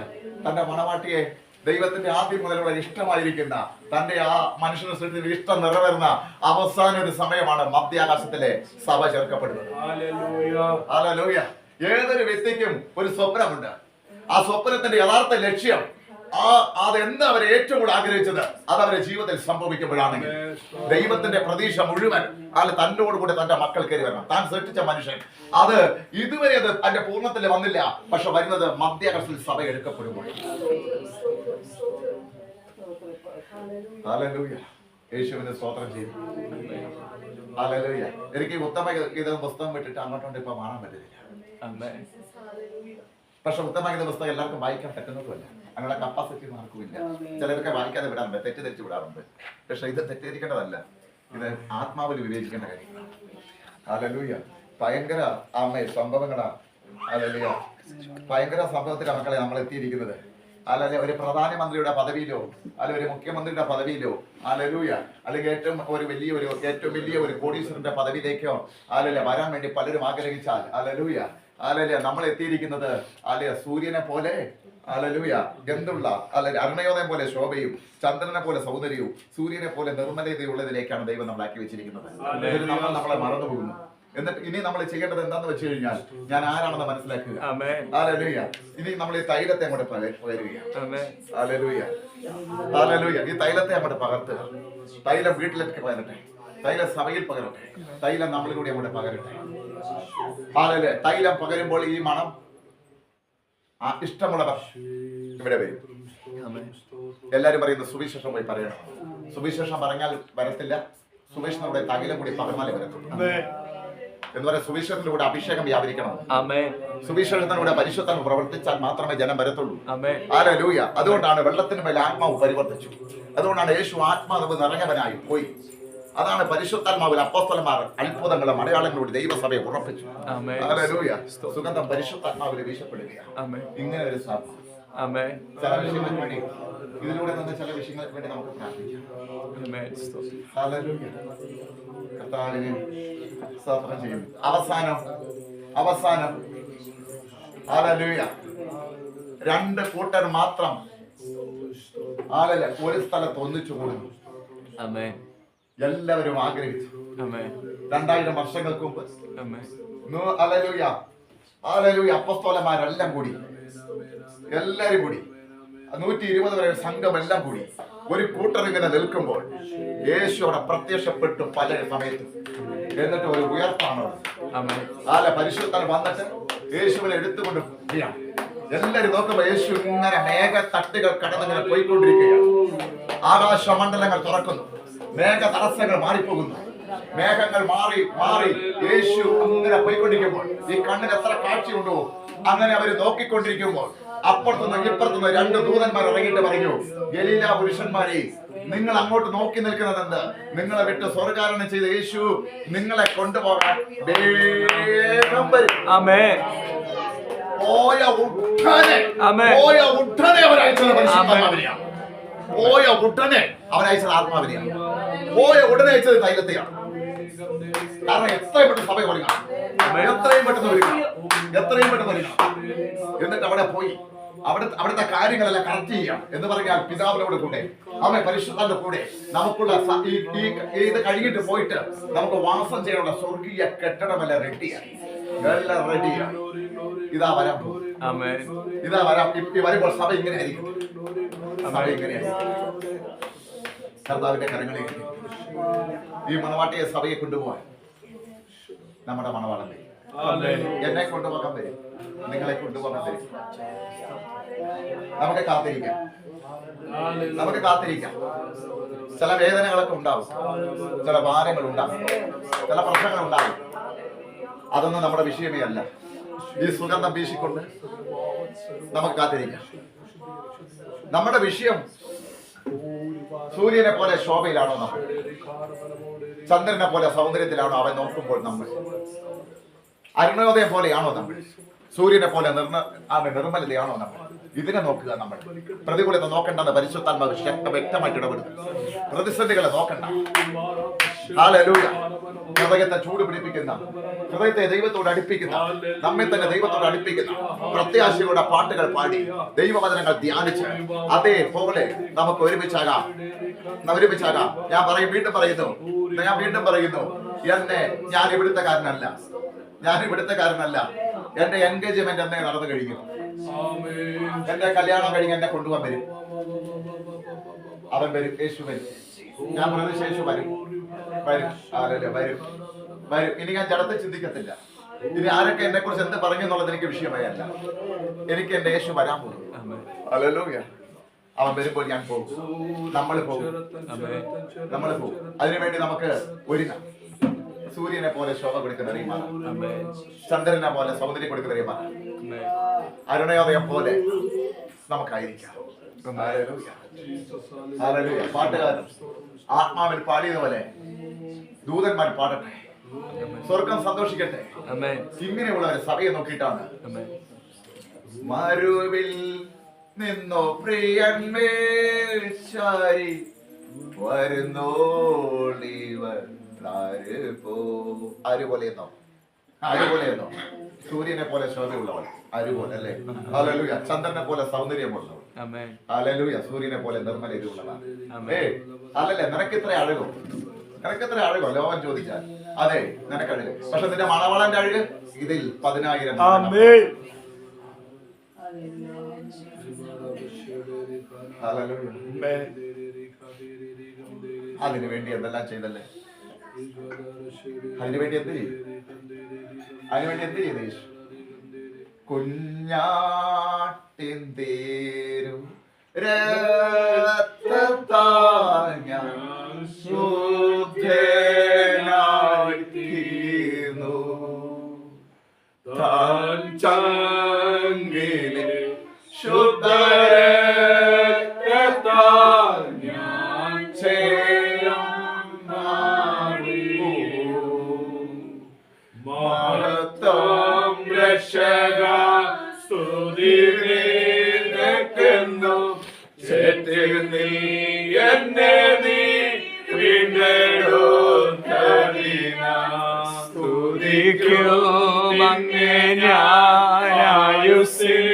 Speaker 1: തന്റെ മണവാട്ടിയെ ദൈവത്തിന്റെ ആദ്യം മുതലുള്ള ഇഷ്ടമായിരിക്കുന്ന തന്റെ ആ മനുഷ്യനെ സൃഷ്ടിയുടെ ഇഷ്ടം നിറവേറുന്ന അവസാന ഒരു സമയമാണ് മധ്യാകാശത്തിലെ സഭ ചേർക്കപ്പെടുന്നത്. ഹല്ലേലൂയ. ഏതൊരു വ്യക്തിക്കും ഒരു സ്വപ്നമുണ്ട്. ആ സ്വപ്നത്തിന്റെ യഥാർത്ഥ ലക്ഷ്യം അതെന്ന് അവരെ ഏറ്റവും കൂടുതൽ ആഗ്രഹിച്ചത് അത് അവരുടെ ജീവിതത്തിൽ സംഭവിക്കുമ്പോഴാണെങ്കിൽ ദൈവത്തിന്റെ പ്രതീക്ഷ മുഴുവൻ തന്നോട് കൂടെ തന്റെ മക്കൾ കയറി വരണം. താൻ സൃഷ്ടിച്ച മനുഷ്യൻ അത് ഇതുവരെ അത് അതിന്റെ പൂർണ്ണത്തിൽ വന്നില്ല. പക്ഷെ വരുന്നത് മധ്യാകാശത്തിൽ സഭ എടുക്കപ്പെടുമ്പോൾ. ഹല്ലേലൂയ. യേശുവിനെ സ്തോത്രം ചെയ്തു. ഹല്ലേലൂയ. എനിക്ക് ഉത്തമഗീത പുസ്തകം വിട്ടിട്ട് അങ്ങോട്ടുണ്ട് ഇപ്പൊ കാണാൻ പറ്റുന്നില്ല. പക്ഷെ ഉത്തമഗീത പുസ്തകം എല്ലാവർക്കും വായിക്കാൻ പറ്റുന്നതുമല്ല. അങ്ങനെയുള്ള കപ്പാസിറ്റി ആർക്കും ഇല്ല. ചിലരൊക്കെ വായിക്കാതെ വിടാറുണ്ട്, തെറ്റിദ്ധരിച്ച് വിടാറുണ്ട്. പക്ഷെ ഇത് തെറ്റിദ്ധരിക്കേണ്ടതല്ല, ഇത് ആത്മാവിൽ വിവേചിക്കേണ്ട കാര്യങ്ങളാണ്. ഹല്ലേലൂയ. ഭയങ്കര സംഭവങ്ങളാ. ഹല്ലേലൂയ. ഭയങ്കര സംഭവത്തിലെ മക്കളെ നമ്മൾ എത്തിയിരിക്കുന്നത്. അല്ലെങ്കിൽ ഒരു പ്രധാനമന്ത്രിയുടെ പദവിയിലോ അല്ലെങ്കിൽ ഒരു മുഖ്യമന്ത്രിയുടെ പദവിയിലോ ഹല്ലേലൂയ അല്ലെങ്കിൽ ഏറ്റവും വലിയ ഒരു കോടീശ്വരന്റെ പദവിയിലേക്കോ വരാൻ വേണ്ടി പലരും ആഗ്രഹിച്ചാൽ ഹല്ലേലൂയ നമ്മൾ എത്തിയിരിക്കുന്നത് സൂര്യനെ പോലെ ഹല്ലേലൂയ എന്തുള്ള അരുണയോദയം പോലെ ശോഭയും ചന്ദ്രനെ പോലെ സൗന്ദര്യവും സൂര്യനെ പോലെ നിർമ്മലതയുള്ളതിലേക്കാണ് ദൈവം നമ്മളാക്കി വെച്ചിരിക്കുന്നത്. നമ്മളെ മറന്നു പോകുന്നു. എന്നിട്ട് ഇനി നമ്മൾ ചെയ്യേണ്ടത് എന്താന്ന് വെച്ച് കഴിഞ്ഞാൽ ഞാൻ ആരാണെന്ന് മനസ്സിലാക്കുക. ഹല്ലേലൂയ. ഇനി നമ്മൾ ഈ തൈലത്തെ അങ്ങോട്ട് പകരുകയാണ്. ഹല്ലേലൂയ. ഹല്ലേലൂയ. ഈ തൈലത്തെ അങ്ങോട്ട് പകർത്തുക. തൈലം വീട്ടിലേക്ക് പകരട്ടെ, തൈലം സഭയിൽ പകരട്ടെ, തൈലം നമ്മളിലൂടെ അങ്ങോട്ട് പകരട്ടെ. ഹല്ലേലൂയ. തൈലം പകരുമ്പോൾ ഈ മണം ഇഷ്ടമുള്ളവർ ഇവിടെ വരും. എല്ലാരും പറയുന്നത് സുവിശേഷം പോയി പറയണം. സുവിശേഷം പറഞ്ഞാൽ വരത്തില്ല, സുവിശേഷം നമ്മുടെ തൈലം കൂടി പകർന്നാലേ വരത്തുള്ളൂ. എന്ന് പറയുന്ന സുവിശേഷത്തിലൂടെ അഭിഷേകം വ്യാപരിക്കണം.
Speaker 2: ആമേൻ.
Speaker 1: സുവിശേഷത്തിലൂടെ പരിശുദ്ധം പ്രവർത്തിച്ചാൽ മാത്രമേ ജനം വരത്തുള്ളൂ.
Speaker 2: ആമേൻ.
Speaker 1: ഹല്ലേലൂയ. അതുകൊണ്ടാണ് വെള്ളത്തിന് മേൽ ആത്മാവ് പരിവർത്തിച്ചു. അതുകൊണ്ടാണ് യേശു ആത്മാവ് നിറഞ്ഞവനായി പോയി. അതാണ് പരിശുദ്ധാത്മാവിൽ അപ്പോസ്തലന്മാർ അത്ഭുതങ്ങളും അടയാളങ്ങളോട് ദൈവസഭയെ ഉറപ്പിച്ചു.
Speaker 2: ആമേൻ.
Speaker 1: ഹല്ലേലൂയ. സുഗന്ധം പരിശുദ്ധാത്മാവിൽ വീശപ്പെടുകയാണ്.
Speaker 2: ആമേൻ.
Speaker 1: ഇങ്ങനെ ഒരു സഭ
Speaker 2: ആമേൻ.
Speaker 1: ചില വിഷയങ്ങൾക്ക് വേണ്ടി ഇതിലൂടെ നിന്ന് ചില വിഷയങ്ങൾക്ക് വേണ്ടി നമുക്ക് പ്രാർത്ഥിക്കാം.
Speaker 2: ആമേൻ.
Speaker 1: ഹല്ലേലൂയ. കർത്താവിനെ സ്തോത്രം ചെയ്യുന്നു. അവസാനം ഹല്ലേലൂയ. 2 കൂട്ടർ മാത്രം ഒരു സ്ഥലത്ത് ഒന്നിച്ചു കൂടുന്നു.
Speaker 2: ആമേൻ.
Speaker 1: എല്ലാവരും ആഗ്രഹിച്ചു.
Speaker 2: ആമേൻ.
Speaker 1: 2000 വർഷങ്ങൾക്ക് മുമ്പ്
Speaker 2: ആമേൻ.
Speaker 1: ഹല്ലേലൂയ അപ്പോസ്തലന്മാരെല്ലാം കൂടി, എല്ലാരും കൂടി 120 വരെ സംഘം എല്ലാം കൂടി ഒരു കൂട്ടർ ഇങ്ങനെ നിൽക്കുമ്പോൾ യേശു അവിടെ പ്രത്യക്ഷപ്പെട്ടു പല സമയത്തും. എന്നിട്ട് ഒരു ഉയർത്താണ് പരിശുദ്ധൻ വന്നിട്ട് യേശുവിനെ എടുത്തുകൊണ്ട് എല്ലാരും നോക്കുമ്പോ യേശു ഇങ്ങനെ മേഘ തട്ടുകൾ കടന്നിങ്ങനെ പോയിക്കൊണ്ടിരിക്കുകയാണ്. ആകാശമണ്ഡലങ്ങൾ തുറക്കുന്നു, മേഘ തടസ്സങ്ങൾ മാറിപ്പോകുന്നു, മേഘങ്ങൾ മാറി മാറി യേശു അങ്ങനെ പോയിക്കൊണ്ടിരിക്കുമ്പോൾ ഈ കണ്ണിന് എത്ര കാഴ്ചയുണ്ടോ അങ്ങനെ അവര് നോക്കിക്കൊണ്ടിരിക്കുമ്പോൾ അപ്പുറത്തുനിന്ന് ഇപ്പുറത്തുനിന്ന് 2 ദൂതന്മാർ ഇറങ്ങിയിട്ട് പറഞ്ഞു, ഗലീല പുരുഷന്മാരെ, നിങ്ങൾ അങ്ങോട്ട് നോക്കി നിൽക്കുന്നതെന്ത്? നിങ്ങളെ വിട്ട് സ്വർഗ്ഗാരോഹണം ചെയ്ത യേശു നിങ്ങളെ കൊണ്ടുപോകാൻ വേഗം വരും. പോയ ഉടനെ അവരയച്ചത് പരിശുദ്ധാത്മാവിനെയാണ്. പോയ ഉടനെ അവരയച്ചത് ആത്മാവിനെയാണ്. പോയ ഉടനെ അയച്ചത് തൈലത്തെയാണ്. കാരണം എത്രയും പെട്ടെന്ന് സഭ വരിക, എത്രയും പെട്ടെന്ന് വരിക. എന്നിട്ട് അവിടെ പോയി അവിടുത്തെ കാര്യങ്ങളെല്ലാം കറക്റ്റ് ചെയ്യാം എന്ന് പറഞ്ഞാൽ പിതാവിനോട് കൂടെ അവൻ പരിശുദ്ധന്റെ കൂടെ നമുക്കുള്ള ഇത് കഴിഞ്ഞിട്ട് പോയിട്ട് നമുക്ക് വാസം ചെയ്യാനുള്ള സ്വർഗീയ കെട്ടിടമെല്ലാം റെഡിയാണ്. എല്ലാം റെഡിയാണ്. ഇതാ വരാൻ പോകും. ഇതാ വരാം. വരുമ്പോൾ സഭ ഇങ്ങനെ ആയിരിക്കും. കർത്താവിന്റെ കരങ്ങളിൽ ഈ മണവാട്ടിയെ സഭയെ കൊണ്ടുപോകാൻ നമ്മുടെ മണവാളൻ വരും. എന്നെ കൊണ്ടുപോകാൻ വരും, നിങ്ങളെ കൊണ്ടുപോകാൻ വരും. നമുക്ക് കാത്തിരിക്കാം. ചില വേദനകളൊക്കെ ഉണ്ടാവും, ചില ഭാരങ്ങൾ ഉണ്ടാകും, ചില പ്രശ്നങ്ങൾ ഉണ്ടാകും. അതൊന്നും നമ്മുടെ വിഷയമേ അല്ല. ഈ സുഗന്ധം വീശിക്കൊണ്ട് നമുക്ക് കാത്തിരിക്കാം. നമ്മുടെ വിഷയം സൂര്യനെ പോലെ ശോഭയിലാണോ നമ്മൾ? ചന്ദ്രനെ പോലെ സൗന്ദര്യത്തിലാണോ അവൻ നോക്കുമ്പോൾ നമ്മൾ? അരുണോദയം പോലെയാണോ നമ്മൾ? സൂര്യനെ പോലെ നിർമ്മലതയാണോ നമ്മൾ? ഇതിനെ നോക്കുക. നമ്മൾ പ്രതികൂലത നോക്കണ്ടെന്ന് പരിശുദ്ധാത്മാവ് വ്യക്തമായിട്ട് ഇടപെടും. പ്രതിസന്ധികളെ നോക്കണ്ട. ഹല്ലേലൂയ. ഹൃദയത്തെ ചൂട് പിടിപ്പിക്കുന്ന, ഹൃദയത്തെ ദൈവത്തോട് അടുപ്പിക്കുന്ന, നമ്മെ തന്നെ ദൈവത്തോട് അടുപ്പിക്കുന്ന പ്രത്യാശയുടെ പാട്ടുകൾ പാടി ദൈവവചനങ്ങൾ ധ്യാനിച്ച് അതേപോലെ നമുക്ക് ഒരുമിച്ചാകാം. ഞാൻ വീണ്ടും പറയുന്നു, ഞാൻ ഇവിടുത്തെക്കാരനല്ല. എന്റെ എൻഗേജ്മെന്റ് എന്നെ നടന്നു കഴിഞ്ഞു. എന്റെ കല്യാണം കഴിഞ്ഞ് എന്നെ കൊണ്ടുപോകാൻ വരും. അവൻ വരും. യേശു വരും. ഞാൻ പ്രതീക്ഷ യേശു വരും. ഇനി ഞാൻ ജഡത്തെ ചിന്തിക്കത്തില്ല. ഇനി ആരൊക്കെ എന്നെ കുറിച്ച് എന്ത് പറഞ്ഞു എന്നുള്ളത് എനിക്ക് വിഷയമല്ല. എനിക്ക് എന്റെ യേശു വരാൻ പോകും. ഹല്ലേലൂയ. അവൻ വരുമ്പോൾ ഞാൻ പോകും. നമ്മൾ പോകും. അതിനുവേണ്ടി നമുക്ക് ഒരുങ്ങാം. സൂര്യനെ പോലെ ശോഭ കൊടുക്കുന്ന റീമാൻ, ചന്ദ്രനെ പോലെ സൗന്ദര്യം കൊടുക്കുന്ന റീമാൻ, അരുണയോദയം പോലെ നമുക്കായിരിക്കാം. പാട്ടുകാരൻ ആത്മാവിൽ പാടിയതുപോലെ ദൂതന്മാർ പാടട്ടെ, സ്വർഗം സന്തോഷിക്കട്ടെ. ഇങ്ങനെയുള്ള ഒരു സഭയെ നോക്കിയിട്ടാണ് മരുവിൽ നിന്നോ പ്രിയന്മേൽ ചാരി വരുന്നോളിവർ ആരുപോലെയെന്നോ സൂര്യനെ പോലെ ശോഭയുള്ളവൾ, ആരുപോലെ അല്ലേ? ഹല്ലേലൂയ. ചന്ദ്രനെ പോലെ സൗന്ദര്യമുള്ളവൾ, ഹല്ലേലൂയ. സൂര്യനെ പോലെ നിർമ്മലതയുള്ളതാണ്. അല്ലല്ലേ? നിനക്കിത്ര അഴകോ ലോകം ചോദിച്ചാൽ? അതെ, നിനക്കഴക്. പക്ഷെ നിന്റെ മണവാളന്റെ അഴക് ഇതിൽ 10,000. അതിനു വേണ്ടി എന്തെല്ലാം ചെയ്തല്ലേ? അതിനുവേണ്ടി എന്ത് ചെയ്തു യേശു? കുഞ്ഞാട്ടിൻ തേരും രക്തത്താൽ ഞാൻ ശുദ്ധനായി തീർന്നു.
Speaker 3: ചങ്കിലെ ശുദ്ധരക്തത്താൽ ഞാൻ മഹത്വം രക്ഷക സ്തുതി നിനക്കെന്നു ചേത്തിൽ നീ എന്നെ നീ വീണ്ടെടുത്തതിനാൽ
Speaker 2: സ്തുതിക്കും അങ്ങേ ഞാനായുസ്സിൻ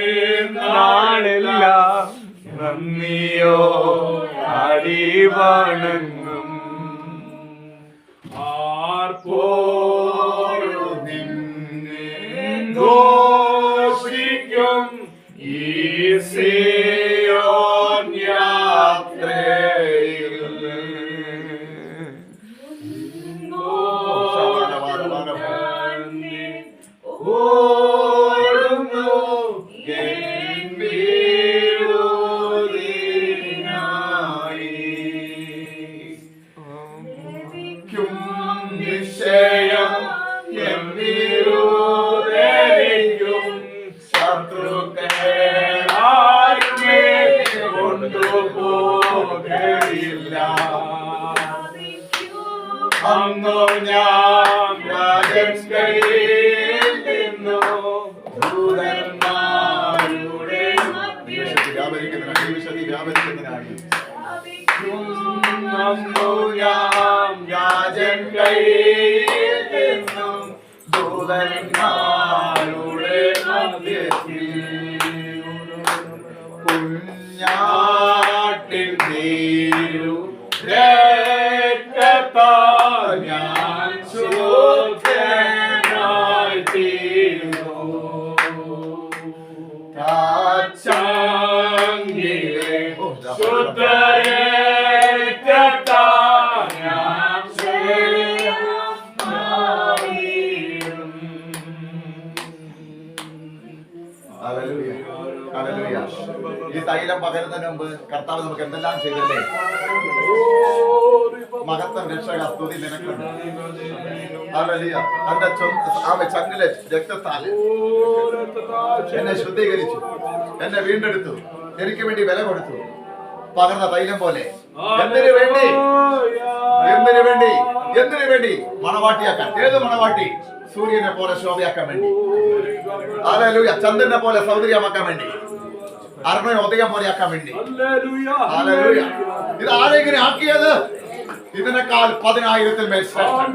Speaker 2: നാളെല്ലാം നന്ദിയോ അടിവണങ്ങും.
Speaker 3: ആർപ്പോഴും നിന്നെ ഘോഷിക്കും ഈ സിയോൻ യാത്രയിൽ. ഓടുന്നു നിശ്ചയം എന്നിരുക്കും ശത്രുക്കളെ കൊണ്ടുപോകയില്ല. അന്നു ഞാൻ രാജൻ കയ്യിൽ നിന്നു ദൂതന്മാരുടെ വ്യാപരിക്കുന്നതിനായി അന്നു ഞാൻ രാജൻ കയ്യിൽ നിന്നും ദൂതന്മാരുടെ മധ്യത്തിൽ കുഞ്ഞാട്ടിൻ നീരു രക്തത്താൽ ഞാൻ ശുദ്ധനായി തീർന്നു. ചങ്കിലെ ശുദ്ധരക്തത്താൽ ഞാൻ
Speaker 1: ഹല്ലേലൂയ, ഹല്ലേലൂയ. ഈ തൈലം പകരുന്നതിന് മുമ്പ് കർത്താവ് നമുക്ക് എന്തെല്ലാം ചെയ്തല്ലേ? മഹത്വം രക്ഷക സ്തുതി നിനക്കുണ്ട്. ഹല്ലേലൂയ. തന്റെ ചങ്കിലെ രക്തത്താൽ എന്നെ ശുദ്ധീകരിച്ചു, എന്നെ വീണ്ടെടുത്തു, എനിക്ക് വേണ്ടി വില കൊടുത്തു. പകർന്ന തൈലം പോലെ എന്തിനു വേണ്ടി? എന്തിനു വേണ്ടി? എന്തിനു വേണ്ടി? മണവാട്ടിയാക്കാൻ. ഏത് മണവാട്ടി? സൂര്യനെ പോലെ ശോഭയാക്കാൻ വേണ്ടി. ഹല്ലേലൂയ. ചന്ദ്രനെ പോലെ സൗന്ദര്യമാക്കാൻ വേണ്ടി. അരുണയെ ഉദയം പോലെയാക്കാൻ വേണ്ടി. ഹല്ലേലൂയ. ഇത് ആരെങ്ങനെ ആക്കിയത്? ഇതിനേക്കാൾ 10,000 മേൽ ശ്രേഷ്ഠൻ.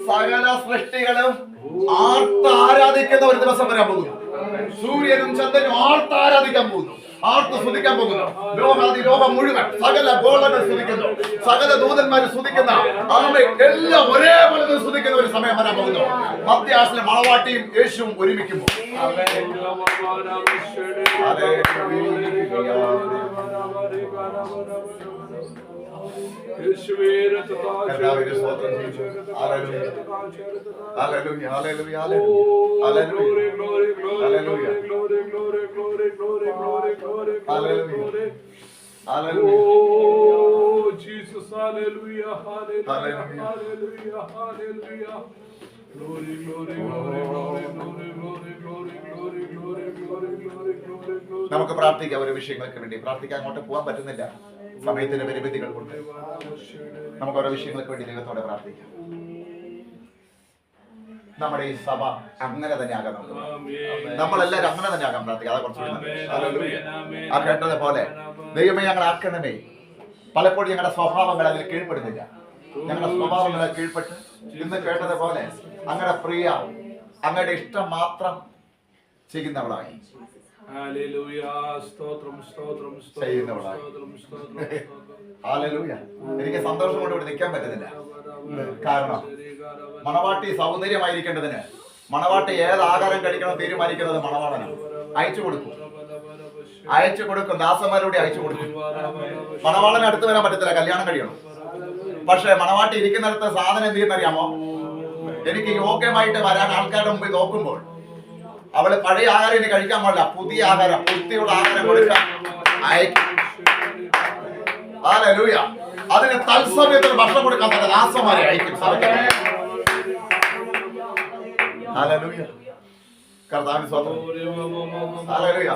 Speaker 1: സകല സൃഷ്ടികളും ആർത്താരാധിക്കുന്ന ഒരു ദിവസം വരാൻ പോകുന്നു. സൂര്യനും ചന്ദ്രനും ആർത്താരാധിക്കാൻ പോകുന്നു, ആർത്ത് സ്തുതിക്കാൻ പോകുന്നു. ലോകം മുഴുവൻ സകല ഗോളങ്ങൾ സ്തുതിക്കുന്നു, സകല ദൂതന്മാർ സ്തുതിക്കുന്ന ആമേ എല്ലാം ഒരേപോലെ സ്തുതിക്കുന്ന ഒരു സമയം വരാൻ പോകുന്നു. മധ്യാസിലെ മണവാട്ടിയും യേശുവും ഒരുമിക്കുമ്പോൾ കർത്താവിനെ സ്തോത്രം ചെയ്യുന്നു. Hallelujah, hallelujah, hallelujah, hallelujah, hallelujah, hallelujah.
Speaker 3: Oh Jesus, hallelujah, hallelujah, hallelujah, hallelujah. Glory, glory, glory, glory, glory, glory, glory, glory, glory, glory, glory, glory, glory.
Speaker 1: നമുക്ക് പ്രാർത്ഥിക്കാം. ഒരു വിഷയങ്ങൾക്ക് വേണ്ടി പ്രാർത്ഥിക്കാൻ അങ്ങോട്ട് പോകാൻ പറ്റുന്നില്ല, സമയത്തിന്റെ പരിമിതികൾ കൊണ്ട്. നമുക്ക് ഓരോ വിഷയങ്ങൾക്ക് വേണ്ടി ദൈവത്തോടെ പ്രാർത്ഥിക്കാം. നമ്മുടെ ഈ സഭ അങ്ങനെ തന്നെ ആകണം. നമ്മളെല്ലാവരും അങ്ങനെ തന്നെ ആകാൻ പ്രാർത്ഥിക്കാം. അതാ കുറച്ചുകൂടി ആ കേട്ടത് പോലെ ദൈവമേ ഞങ്ങൾ ആക്കണമേ. പലപ്പോഴും ഞങ്ങളുടെ സ്വഭാവങ്ങൾ അതിൽ കീഴ്പ്പെടുന്നില്ല. ഞങ്ങളുടെ സ്വഭാവങ്ങളെ കീഴ്പ്പെട്ട് ഇന്ന് കേട്ടത് പോലെ അങ്ങയുടെ പ്രിയ, അങ്ങയുടെ ഇഷ്ടം മാത്രം ചെയ്യുന്നവളായി ചെയ്യുന്നവളായി. ഹല്ലേലൂയ. എനിക്ക് സന്തോഷം കൊണ്ട് ഇവിടെ നിൽക്കാൻ പറ്റുന്നില്ല. കാരണം മണവാട്ടി സൗന്ദര്യമായിരിക്കേണ്ടതിന് മണവാട്ടി ഏത് ആഹാരം കഴിക്കണം തീരുമാനിക്കുന്നത് മണവാളനാണ്. അയച്ചു കൊടുക്കും, അയച്ചു കൊടുക്കും. ദാസന്മാരോടെ അയച്ചു കൊടുക്കും. മണവാളന് അടുത്ത് വരാൻ പറ്റത്തില്ല, കല്യാണം കഴിയണം. പക്ഷെ മണവാട്ടി ഇരിക്കുന്നിടത്ത് സാധനം എന്ത് ചെയ്യുന്നറിയാമോ? എനിക്ക് യോഗ്യമായിട്ട് വരാൻ ആൾക്കാരുടെ മുമ്പിൽ നോക്കുമ്പോൾ അവള് പഴയ ആഹാരം ഇനി കഴിക്കാൻ പാടില്ല, പുതിയ ആഹാരം, വൃത്തിയുള്ള ആഹാരം കൊടുക്കാൻ അയക്കും. ഹല്ലേലൂയ. അതിന് തത്സമയത്തിന് ഭക്ഷണം കൊടുക്കാൻ തന്നെ ദാസന്മാരെ അയക്കും. ഹല്ലേലൂയ. കർത്താവിന് സ്വന്തം. ഹല്ലേലൂയ.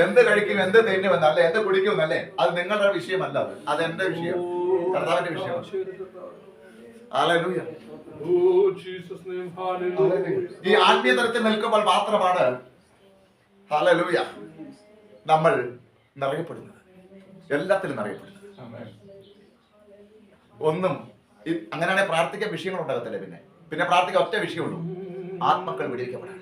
Speaker 1: എന്ത് കഴിക്കും, എന്ത് തിന്നുമെന്ന് അല്ലെ, എന്ത് കുടിക്കുമെന്നല്ലേ, അത് നിങ്ങളുടെ വിഷയമല്ല, അത് എന്റെ വിഷയം, കർത്താവിന്റെ വിഷയം. ഹല്ലേലൂയ. ഈ ആത്മീയ തലത്തിൽ നിൽക്കുമ്പോൾ മാത്രമാണ് ഹല്ലേലൂയ നമ്മൾ നിറയപ്പെടുന്നത്, എല്ലാത്തിലും നിറയപ്പെടുന്നത്. ഒന്നും അങ്ങനെയാണെങ്കിൽ പ്രാർത്ഥിക്കാൻ വിഷയങ്ങൾ ഉണ്ടാകത്തില്ല. പിന്നെ പ്രാർത്ഥിക്കാൻ ഒറ്റ വിഷയമുള്ളൂ, ആത്മക്കൾ വിടിവിക്കപ്പെടാൻ.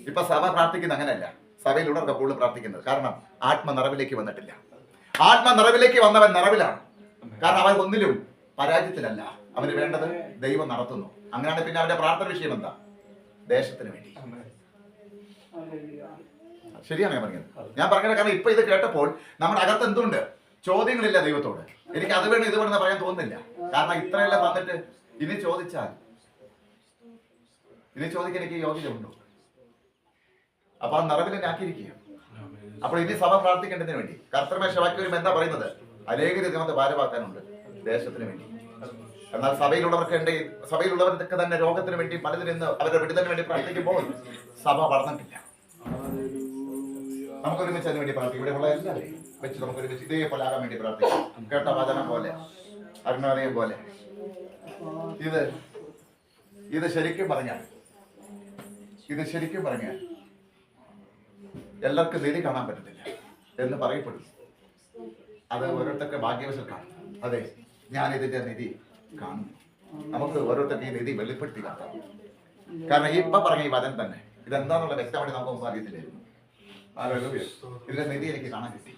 Speaker 1: ഇപ്പൊ സഭ പ്രാർത്ഥിക്കുന്ന അങ്ങനെയല്ല, സഭയിലുള്ളവർക്ക് കൂടുതൽ പ്രാർത്ഥിക്കുന്നത്. കാരണം ആത്മനിറവിലേക്ക് വന്നിട്ടില്ല. ആത്മനിറവിലേക്ക് വന്നവൻ നിറവിലാണ്. കാരണം അവൻ ഒന്നിലും പരാജയത്തിലല്ല, അവന് വേണ്ടത് ദൈവം നടത്തുന്നു. അങ്ങനെയാണ് പിന്നെ അവന്റെ പ്രാർത്ഥന വിഷയം എന്താ? ദേശത്തിന് വേണ്ടി. ശരിയാണ് ഞാൻ പറഞ്ഞത്. കാരണം ഇപ്പൊ ഇത് കേട്ടപ്പോൾ നമ്മുടെ അകത്ത് എന്തുണ്ട്? ചോദ്യങ്ങളില്ല ദൈവത്തോട്. എനിക്ക് അത് വേണം ഇത് വേണമെന്ന് പറയാൻ തോന്നുന്നില്ല. കാരണം ഇത്രയെല്ലാം വന്നിട്ട് ഇനി ചോദിച്ചാൽ, ഇനി ചോദിക്കാൻ എനിക്ക് യോഗ്യത ഉണ്ടോ? അപ്പൊ ആ നിറവിൽ എന്നെ ആക്കിയിരിക്കുക. അപ്പോൾ ഇനി സഭ പ്രാർത്ഥിക്കേണ്ടതിന് വേണ്ടി കർത്തൃമേശവാക്യം വരുമ്പോൾ എന്താ പറയുന്നത്? അനേക ഇതിനകത്ത് ഭാരവാക്കാനുണ്ട് ദേശത്തിന് വേണ്ടി. എന്നാൽ സഭയിലുള്ളവർക്ക് തന്നെ രോഗത്തിന് വേണ്ടി പലതിൽ നിന്ന് അവരുടെ വിടുതലിന് വേണ്ടി പ്രാർത്ഥിക്കുമ്പോൾ സഭ വളർന്നിട്ടില്ല. നമുക്കൊരുമിച്ച് അതിന് വേണ്ടി പ്രാർത്ഥിക്കും. ഇവിടെ ഉള്ള എല്ലാവരെയും വെച്ച് നമുക്കൊരുമിച്ച് ഇതേപോലെ ആകാൻ വേണ്ടി പ്രാർത്ഥിക്കാം. കേട്ട വചനം പോലെ, അരുണാലയം പോലെ. ഇത് ശരിക്കും പറഞ്ഞാൽ എല്ലാവർക്കും നീതി കാണാൻ പറ്റത്തില്ല എന്ന് പറയപ്പെടും. അത് ഓരോരുത്തർക്ക് ഭാഗ്യവശാൽ കാണും. അതെ, ഞാൻ ഇതിന്റെ നിധി കാണുന്നു. നമുക്ക് ഓരോരുത്തർക്ക് ഈ നിധി വെളിപ്പെടുത്തി കാണാം. കാരണം ഇപ്പൊ പറഞ്ഞ ഈ വചനം തന്നെ ഇതെന്താന്നുള്ള വ്യക്തമായിട്ട് നമുക്ക് അറിയത്തില്ലായിരുന്നു. ഇതിന്റെ നിധി എനിക്ക് കാണാൻ കിട്ടി.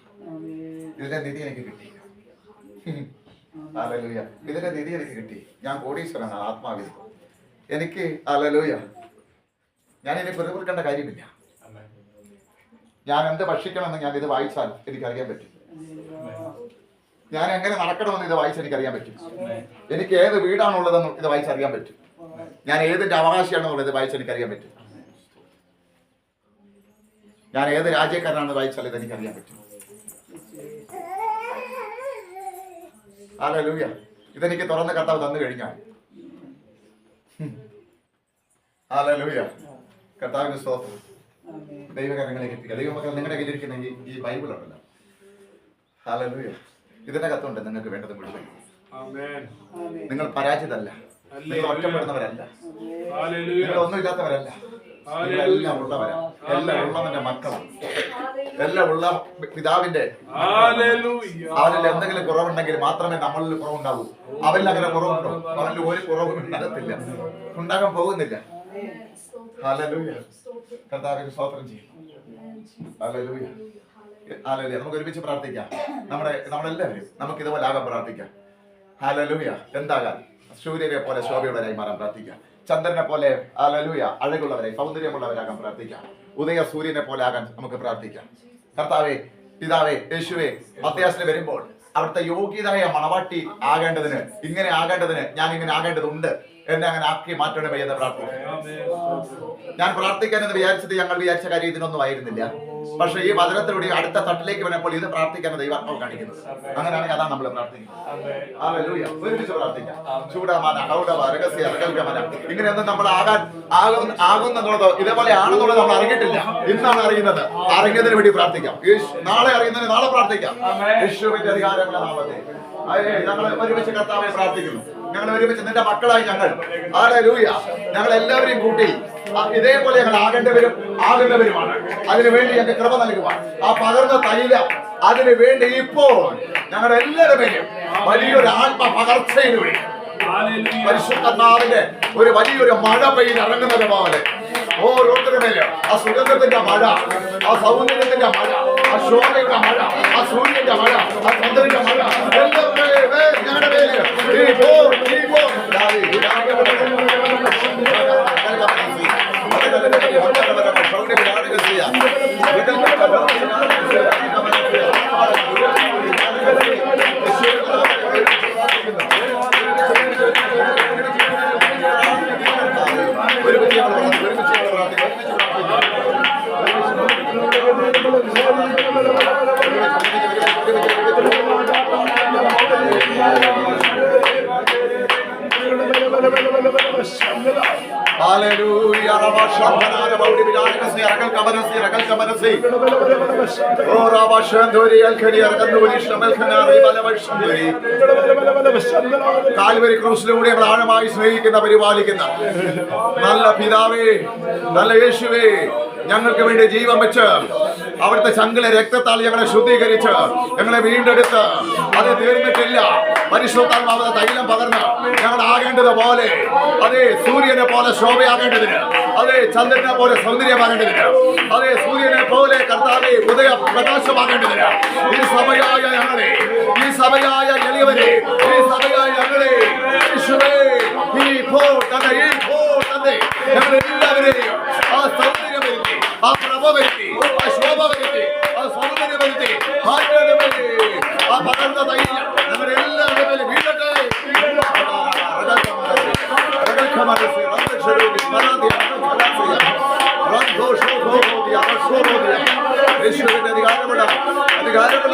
Speaker 1: ഇതിന്റെ നിധി എനിക്ക് കിട്ടി. ഇതിന്റെ നിധി എനിക്ക് കിട്ടി. ഞാൻ കോടീശ്വരനാണ് ആത്മാവിൽ. എനിക്ക് ഹല്ലേലൂയ. ഞാൻ ഇനി പിറുപിറുക്കേണ്ട കാര്യമില്ല. ഞാൻ എന്ത് ഭക്ഷിക്കണമെന്ന് ഞാൻ ഇത് വായിച്ചാൽ എനിക്കറിയാൻ പറ്റും. ഞാൻ എങ്ങനെ നടക്കണമെന്ന് ഇത് വായിച്ചാൽ എനിക്കറിയാൻ പറ്റും. എനിക്ക് ഏത് വീടാണുള്ളതെന്ന് ഇത് വായിച്ചറിയാൻ പറ്റും. ഞാൻ ഏതിന്റെ അവകാശിയാണെന്നുള്ളത് ഇത് വായിച്ചാൽ എനിക്കറിയാൻ പറ്റും. ഞാൻ ഏത് രാജ്യക്കാരനാണെന്ന് വായിച്ചാൽ ഇത് എനിക്കറിയാൻ പറ്റും. ഹല്ലേലൂയ. ഇതെനിക്ക് തുറന്ന് കർത്താവ് തന്നു കഴിഞ്ഞാൽ ഹല്ലേലൂയ. കർത്താവിന്റെ സ്തോത്രം. ദൈവകരങ്ങളിലേക്ക് എത്തിക്കുക. ദൈവമക്കൾ നിങ്ങളുടെ കയ്യിലിരിക്കുന്ന ഈ ബൈബിൾ ഉണ്ടല്ലോ, ഹല്ലേലൂയ, ഇതിന്റെ കത്തുണ്ട് നിങ്ങൾക്ക് വേണ്ടത് മുഴുവൻ. നിങ്ങൾ പരാജിതല്ല, നിങ്ങൾ ഒറ്റപ്പെടുന്നവരല്ല, നിങ്ങൾ ഒന്നുമില്ലാത്തവരല്ല, എല്ലാം ഉള്ളവരാണ്. എല്ലാം ഉള്ളവന്റെ മക്കളാണ്. എല്ലാം ഉള്ള പിതാവിന്റെ. അവനിൽ എന്തെങ്കിലും കുറവുണ്ടെങ്കിൽ മാത്രമേ നമ്മളിൽ കുറവുണ്ടാവൂ. അവനിൽ അങ്ങനെ കുറവുണ്ടോ? അവനിൽ ഒരു കുറവും ഉണ്ടാകത്തില്ല, ഉണ്ടാകാൻ പോകുന്നില്ല. ഹല്ലേലൂയ. കർത്താവിന് സ്തോത്രം ചെയ്യും. ഹല്ലേലൂയ. ഹല്ലേലൂയ. നമുക്ക് ഒരുമിച്ച് പ്രാർത്ഥിക്കാം. നമ്മളെല്ലാവരും നമുക്ക് ഇതുപോലെ ആകാൻ പ്രാർത്ഥിക്കാം. ഹല്ലേലൂയ. എന്താകാൻ? സൂര്യനെ പോലെ ശോഭയുള്ളവരായി മാറാൻ പ്രാർത്ഥിക്കാം. ചന്ദ്രനെ പോലെ ഹല്ലേലൂയ അഴകുള്ളവരായി സൗന്ദര്യമുള്ളവരാകാൻ പ്രാർത്ഥിക്കാം. ഉദയ സൂര്യനെ പോലെ ആകാൻ നമുക്ക് പ്രാർത്ഥിക്കാം. കർത്താവേ, പിതാവേ, യേശുവേ, മധ്യാസിന് വരുമ്പോൾ അവിടുത്തെ യോഗ്യതായ മണവാട്ടി ആകേണ്ടതിന്, ഇങ്ങനെ ആകേണ്ടതിന് ഞാൻ ഇങ്ങനെ ആകേണ്ടതുണ്ട്, എന്നെ അങ്ങനെ ആക്കി മാറ്റണമേ എന്ന് പ്രാർത്ഥിക്കാം. ഞാൻ പ്രാർത്ഥിക്കാനെന്ന് വിചാരിച്ചത് ഞങ്ങൾ വിചാരിച്ച കാര്യം ഇതിനൊന്നും ആയിരുന്നില്ല. പക്ഷെ ഈ വചനത്തിലൂടെ അടുത്ത തട്ടിലേക്ക് വരുമ്പോൾ ഇത് പ്രാർത്ഥിക്കാൻ ദൈവാത്മാവ് കാണിക്കുന്നത്. അങ്ങനെയാണെങ്കിൽ അതാണ് നമ്മൾ പ്രാർത്ഥിക്കുന്നത്. ഹല്ലേലൂയ. ഒരുമിച്ച് പ്രാർത്ഥിക്കാം. ചൂടമാന ഹൗഡവ രഹസ്യ രകൽഗമന. ഇങ്ങനെയൊന്നും നമ്മൾ ആകുന്നുള്ളതോ ഇതേപോലെ ആണെന്നുള്ളത് നമ്മൾ അറിഞ്ഞിട്ടില്ല. ഇന്നാണ് അറിയുന്നത്. അറിഞ്ഞതിന് വേണ്ടി പ്രാർത്ഥിക്കാം. നാളെ അറിയുന്നതിന് നാളെ പ്രാർത്ഥിക്കാം. യേശുവിന്റെ അധികാരമുള്ള നാമത്തിൽ ഞങ്ങൾ ഒരുമിച്ച് കർത്താവെ പ്രാർത്ഥിക്കുന്നു. ഞങ്ങൾ ഒരുമിച്ച് നിന്റെ മക്കളായി ഞങ്ങൾ ഹല്ലേലൂയ ഞങ്ങൾ എല്ലാവരെയും കൂട്ടി ഇതേപോലെ ഞങ്ങൾ ആകുന്നവരുമാണ്. അതിനുവേണ്ടി ഞങ്ങൾക്ക് കൃപ നൽകുവാൻ ആ പകർന്ന തൈലം അതിനു വേണ്ടി ഇപ്പോൾ ഞങ്ങളുടെ എല്ലാവരുടെ പേരും വലിയൊരു ആത്മ പകർച്ചയിലൂടെ പരിശുദ്ധാത്മാവിന്റെ ഒരു വലിയൊരു മഴ പെയ്ത് ഇറങ്ങുന്നത് പോലെ ഓരോരുത്തരുടെ മേലും ആ സുഗന്ധത്തിന്റെ മഴ, ആ സൗന്ദര്യത്തിന്റെ മഴ, ആ ശോഭയുടെ മഴ, ആ സൂര്യന്റെ മഴ, ആ ചന്ദ്രന്റെ മഴ ഞങ്ങളുടെ പേര് Hallelujah. Rabashambana Rabudi Bijanasi Arakal Kabanasi Arakal Kabanasi. Oh Rabashanduri Alkari Arakanduri Shamal Khanari Balavashanduri. Calvary ക്രൂസിലൂടെ നമ്മൾ ആഴമായി സ്നേഹിക്കുന്ന പരിപാലിക്കുന്ന നല്ല പിതാവേ, നല്ല യേശുവേ, ഞങ്ങൾക്ക് വേണ്ടി ജീവൻ വെച്ച് അവിടുത്തെ ചങ്കിലെ രക്തത്താൽ ഞങ്ങളെ ശുദ്ധീകരിച്ച് ഞങ്ങളെ വീണ്ടെടുത്ത് അത് തീർന്നിട്ടില്ല. പരിശുദ്ധാത്മാവ് തൈലം പകർന്ന് ഞങ്ങൾ ആകേണ്ടത് പോലെ, അതേ സൂര്യനെ പോലെ ശോഭയാകേണ്ടതിന്, അതേ ചന്ദ്രനെ പോലെ സൗന്ദര്യമാകേണ്ടതിന്, അതേ സൂര്യനെ പോലെ കർത്താവേ ഉദയ പ്രകാശമാകേണ്ടതിന് ഈ സഭയായ ഞങ്ങളെ, ഈ സഭയായ എളിയവരെ, ഈ സഭയായ ഞങ്ങളെ യേശുവേ ഞങ്ങളെല്ലാവരെയും ആ സൗന്ദര്യം വരുത്തി, ആ പ്രഭ വരുത്തി, ആ ശോഭ വരുത്തി, ആ സൗന്ദര്യം വരുത്തി, ആ പകർന്ന തൈലം ഞങ്ങളുടെ എല്ലാവരുടെ വീഴട്ടെ. യേശുവിന്റെ അധികാരമുള്ള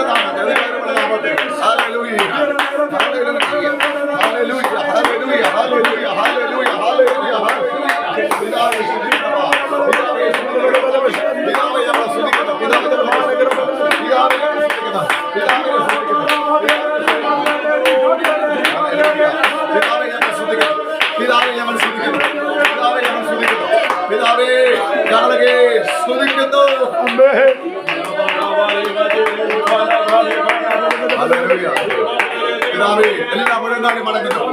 Speaker 1: നാമത്തിൽ hallelujah hallelujah hallelujah hallelujah hallelujah hallelujah hallelujah. പിതാവേ പിതാവേ ഞങ്ങളെ സ്തുതിക്കുന്നു, പിതാവേ ഞങ്ങളെ സ്തുതിക്കുന്നു, പിതാവേ ഞങ്ങളെ സ്തുതിക്കുന്നു, പിതാവേ ഞങ്ങളെ സ്തുതിക്കുന്നു, പിതാവേ ഞങ്ങളെ സ്തുതിക്കുന്നു, പിതാവേ ഞങ്ങളെ സ്തുതിക്കുന്നു, പിതാവേ ഞങ്ങളെ സ്തുതിക്കുന്നു, പിതാവേ ഞങ്ങളെ സ്തുതിക്കുന്നു. ഹല്ലേലൂയ. പിതാവേ എല്ലാ മുഴങ്ങാനും മടങ്ങുന്നു,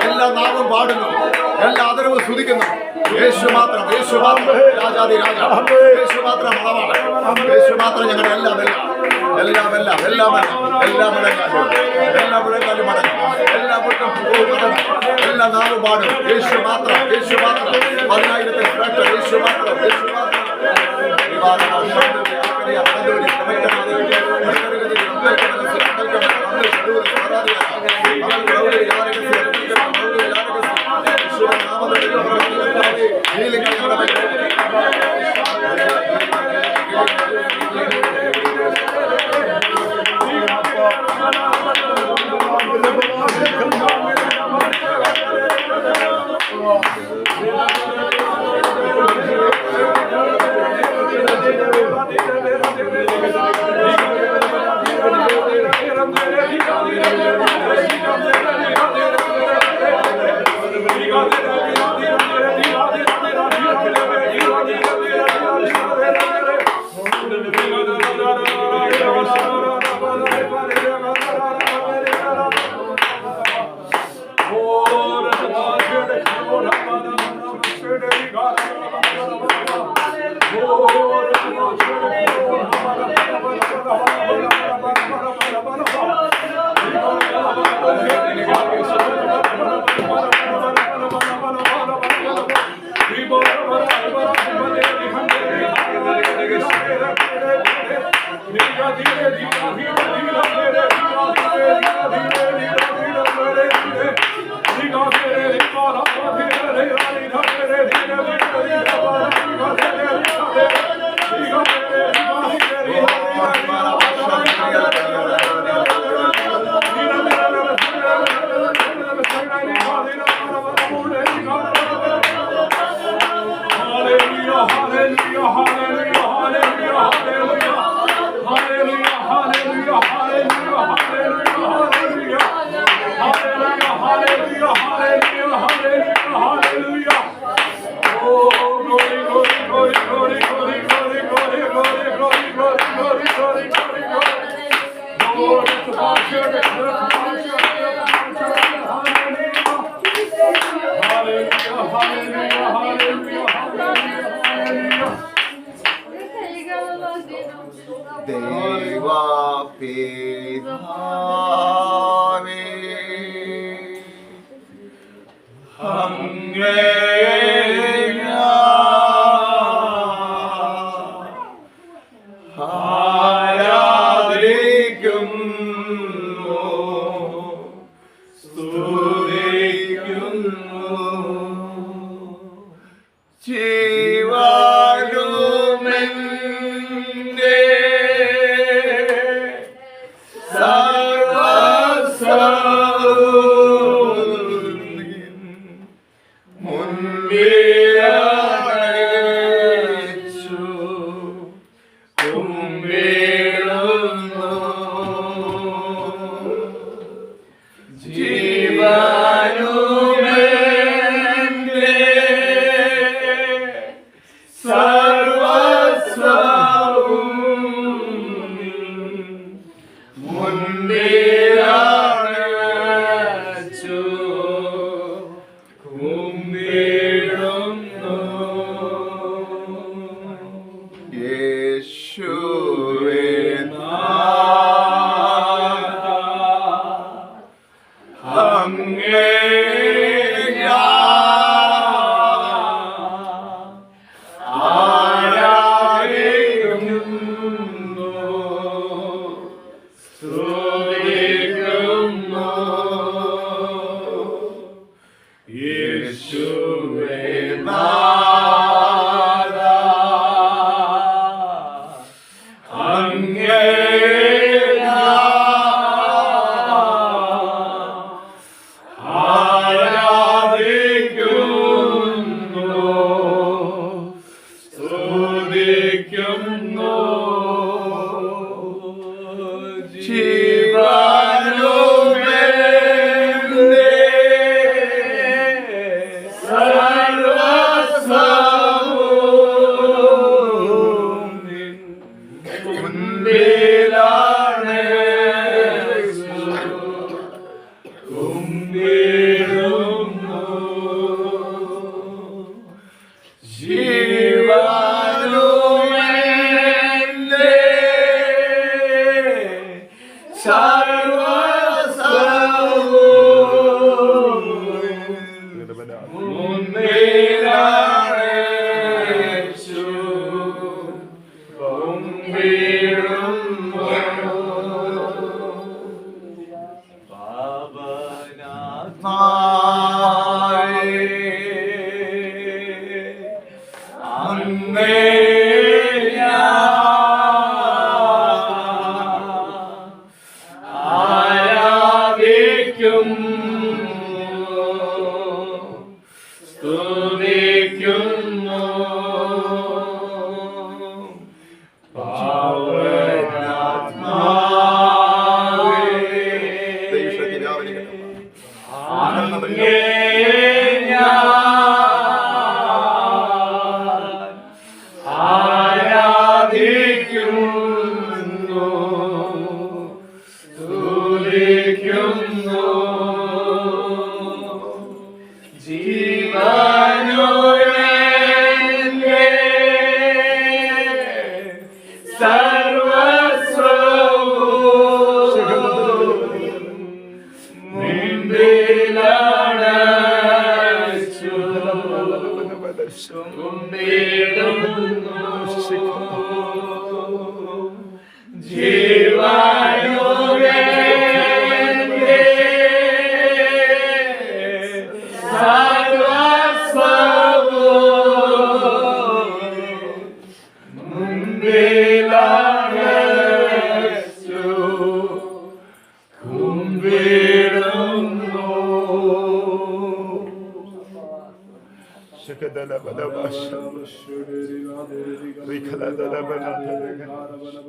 Speaker 1: എല്ലാ നാവും പാടുന്നു, എല്ലാ ആദരവും സ്തുതിക്കുന്നു. യേശു മാത്രം, യേശു മാത്രം രാജാതി രാജ, യേശു മാത്രം മണവാളൻ, യേശു മാത്രം ഞങ്ങളുടെ എല്ലാം എല്ലാം എല്ലാം എല്ലാം എല്ലാം എല്ലാ മുഴങ്ങാനും, എല്ലാ മുഴങ്ങാനും മടങ്ങും, എല്ലാ മുഴുവൻ മടങ്ങും, എല്ലാ നാവും പാടും. യേശു മാത്രം, യേശു മാത്രം, 10,000 യേശു മാത്രം, യേശു മാത്രം.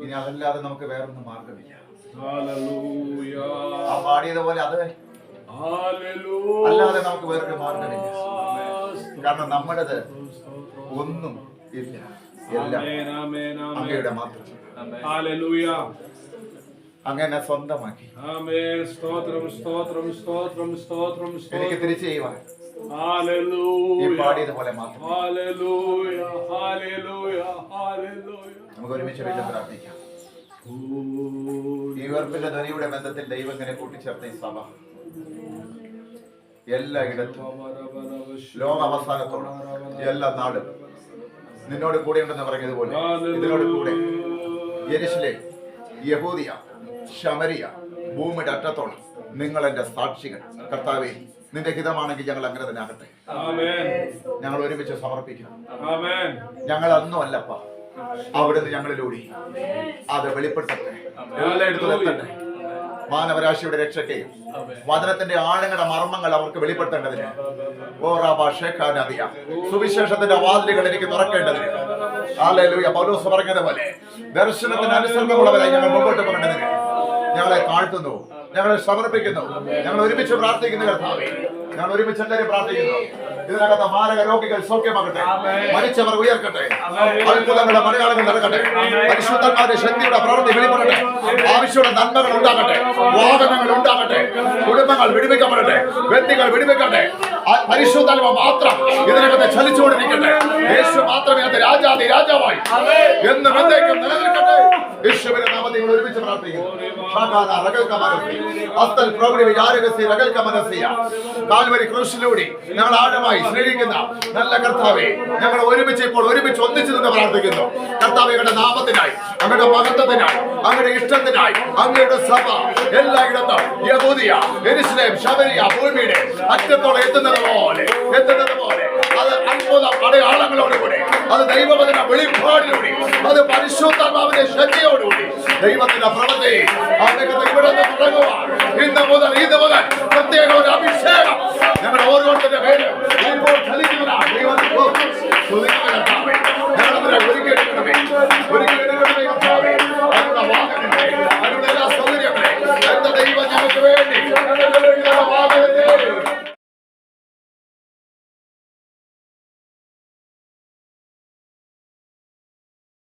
Speaker 1: ഇനി അതല്ലാതെ നമുക്ക് വേറൊന്നും മാർഗമില്ല. ആ പാടിയതുപോലെ അത് അല്ലാതെ നമുക്ക് വേറൊരു മാർഗമില്ല. കാരണം നമ്മുടേത് ഒന്നും ഇല്ല, എല്ലാം അങ്ങയുടെ മാത്രം. അങ്ങനെ സ്വന്തമാക്കി എനിക്ക് തിരിച്ചു ചെയ്യുവാൻ ഈ പാടിയതുപോലെ മാത്രം നമുക്ക് ഒരുമിച്ച് വീണ്ടും പ്രാർത്ഥിക്കാം. ഈ ഉയർപ്പിന്റെ ധ്വനിയുടെ ബന്ധത്തിൽ ദൈവം ഇങ്ങനെ കൂട്ടിച്ചേർത്ത ഈ സഭ എല്ലായിടത്തും ലോക അവസാനത്തോളം എല്ലാ നാടും നിന്നോട് കൂടെ ഉണ്ടെന്ന് പറഞ്ഞതുപോലെ ഇതിനോട് കൂടെ യെരുശലേം, യഹൂദിയ, ശമരിയ, ഭൂമിയുടെ അറ്റത്തോളം നിങ്ങൾ എന്റെ സാക്ഷികൾ. കർത്താവേ, നിന്റെ ഹിതമാണെങ്കിൽ ഞങ്ങൾ അങ്ങനെ തന്നെ ആകട്ടെ. ഞങ്ങൾ ഒരുമിച്ച് സമർപ്പിക്കാം. ഞങ്ങൾ അന്നും അല്ലപ്പ, അവിടുന്ന് ഞങ്ങളിലൂടെ അത് വെളിപ്പെട്ടെ എല്ലായിടത്തും എത്തട്ടെ. മാനവരാശിയുടെ രക്ഷയ്ക്കെയും വചനത്തിന്റെ ആഴങ്ങളുടെ മർമ്മങ്ങൾ അവർക്ക് വെളിപ്പെടുത്തേണ്ടതിന് സുവിശേഷത്തിന്റെ വാതിലുകൾ എനിക്ക് തുറക്കേണ്ടതിന് ഹല്ലേലൂയ പൗലോസ് പറഞ്ഞതുപോലെ ദർശനത്തിന് അനുസരണമുള്ളവരായി ഞങ്ങൾ മുമ്പോട്ട് പോകേണ്ടതിന് ഞങ്ങളെ താഴ്ത്തുന്നു, ഞങ്ങളെ സമർപ്പിക്കുന്നു. ഞങ്ങൾ ഒരുമിച്ച് പ്രാർത്ഥിക്കുന്നു. കർത്താവേ, ഞങ്ങൾ ഒരുമിച്ച് എല്ലാവരും പ്രാർത്ഥിക്കുന്നു. ഇതിനകത്ത് മാരക രോഗികൾ സൗഖ്യമാകട്ടെ, മരിച്ചവർ ഉയർക്കട്ടെ, അത്ഭുതങ്ങളുടെ മലയാളങ്ങൾ നടക്കട്ടെ, പരിശുദ്ധന്മാരുടെ ശക്തിയുടെ പ്രവൃത്തി വെളിപ്പെടട്ടെ, ആവശ്യമുള്ള നന്മകൾ ഉണ്ടാകട്ടെ, വാഹനങ്ങൾ ഉണ്ടാകട്ടെ, കുടുംബങ്ങൾ വിടുവിക്കപ്പെടട്ടെ, വ്യക്തികൾ വിടുവിക്കട്ടെ. പരിശുദ്ധാത്മ മാത്രം ഇതിനകത്ത് ചലിച്ചുകൊണ്ടിരിക്കട്ടെ. യേശു മാത്രമേ അത് രാജാതി രാജാവായി എന്നും എന്നേക്കും നിലനിൽക്കട്ടെ. യേശുവിന്റെ നാമത്തിൽ നിങ്ങൾ ഒരുമിച്ച് പ്രാർത്ഥിക്കുന്നു. കാൽവരി ക്രൂശിലൂടെ ഞങ്ങൾ ആഴമായി സ്നേഹിക്കുന്ന നല്ല കർത്താവേ, ഞങ്ങൾ ഒരുമിച്ച് ഇപ്പോൾ ഒരുമിച്ച് ഒന്നിച്ചു നിന്ന് പ്രാർത്ഥിക്കുന്നു. കർത്താവേ, അങ്ങയുടെ നാമത്തിനായി, അങ്ങയുടെ മഹത്വത്തിനായി, അങ്ങയുടെ ഇഷ്ടത്തിനായി, അങ്ങയുടെ സഭ എല്ലായിടത്തും യഹൂദിയ, യെരുശലേം, ശമരിയ, ഭൂമിയുടെ അറ്റത്തോളം എത്തുന്ന എത്തുന്നത് പോലെ അത് അത്ഭുത അടയാളങ്ങളോടുകൂടി, അത് ദൈവവചന വെളിപ്പാടിലൂടെ, അത് പരിശുദ്ധാത്മാവിന്റെ ശക്തിയോടുകൂടി ദൈവത്തിന്റെ പ്രവൃത്തി ഇവിടെ നിന്ന് തുടങ്ങുവാൻ ഇന്ന് മുതൽ പ്രത്യേക ഒരു അഭിഷേകം ഞങ്ങളുടെ ഓരോരുത്തരുടെ പേര് ഇപ്പോൾ ചലിക്കുന്നതാണ്. ദൈവത്തിന്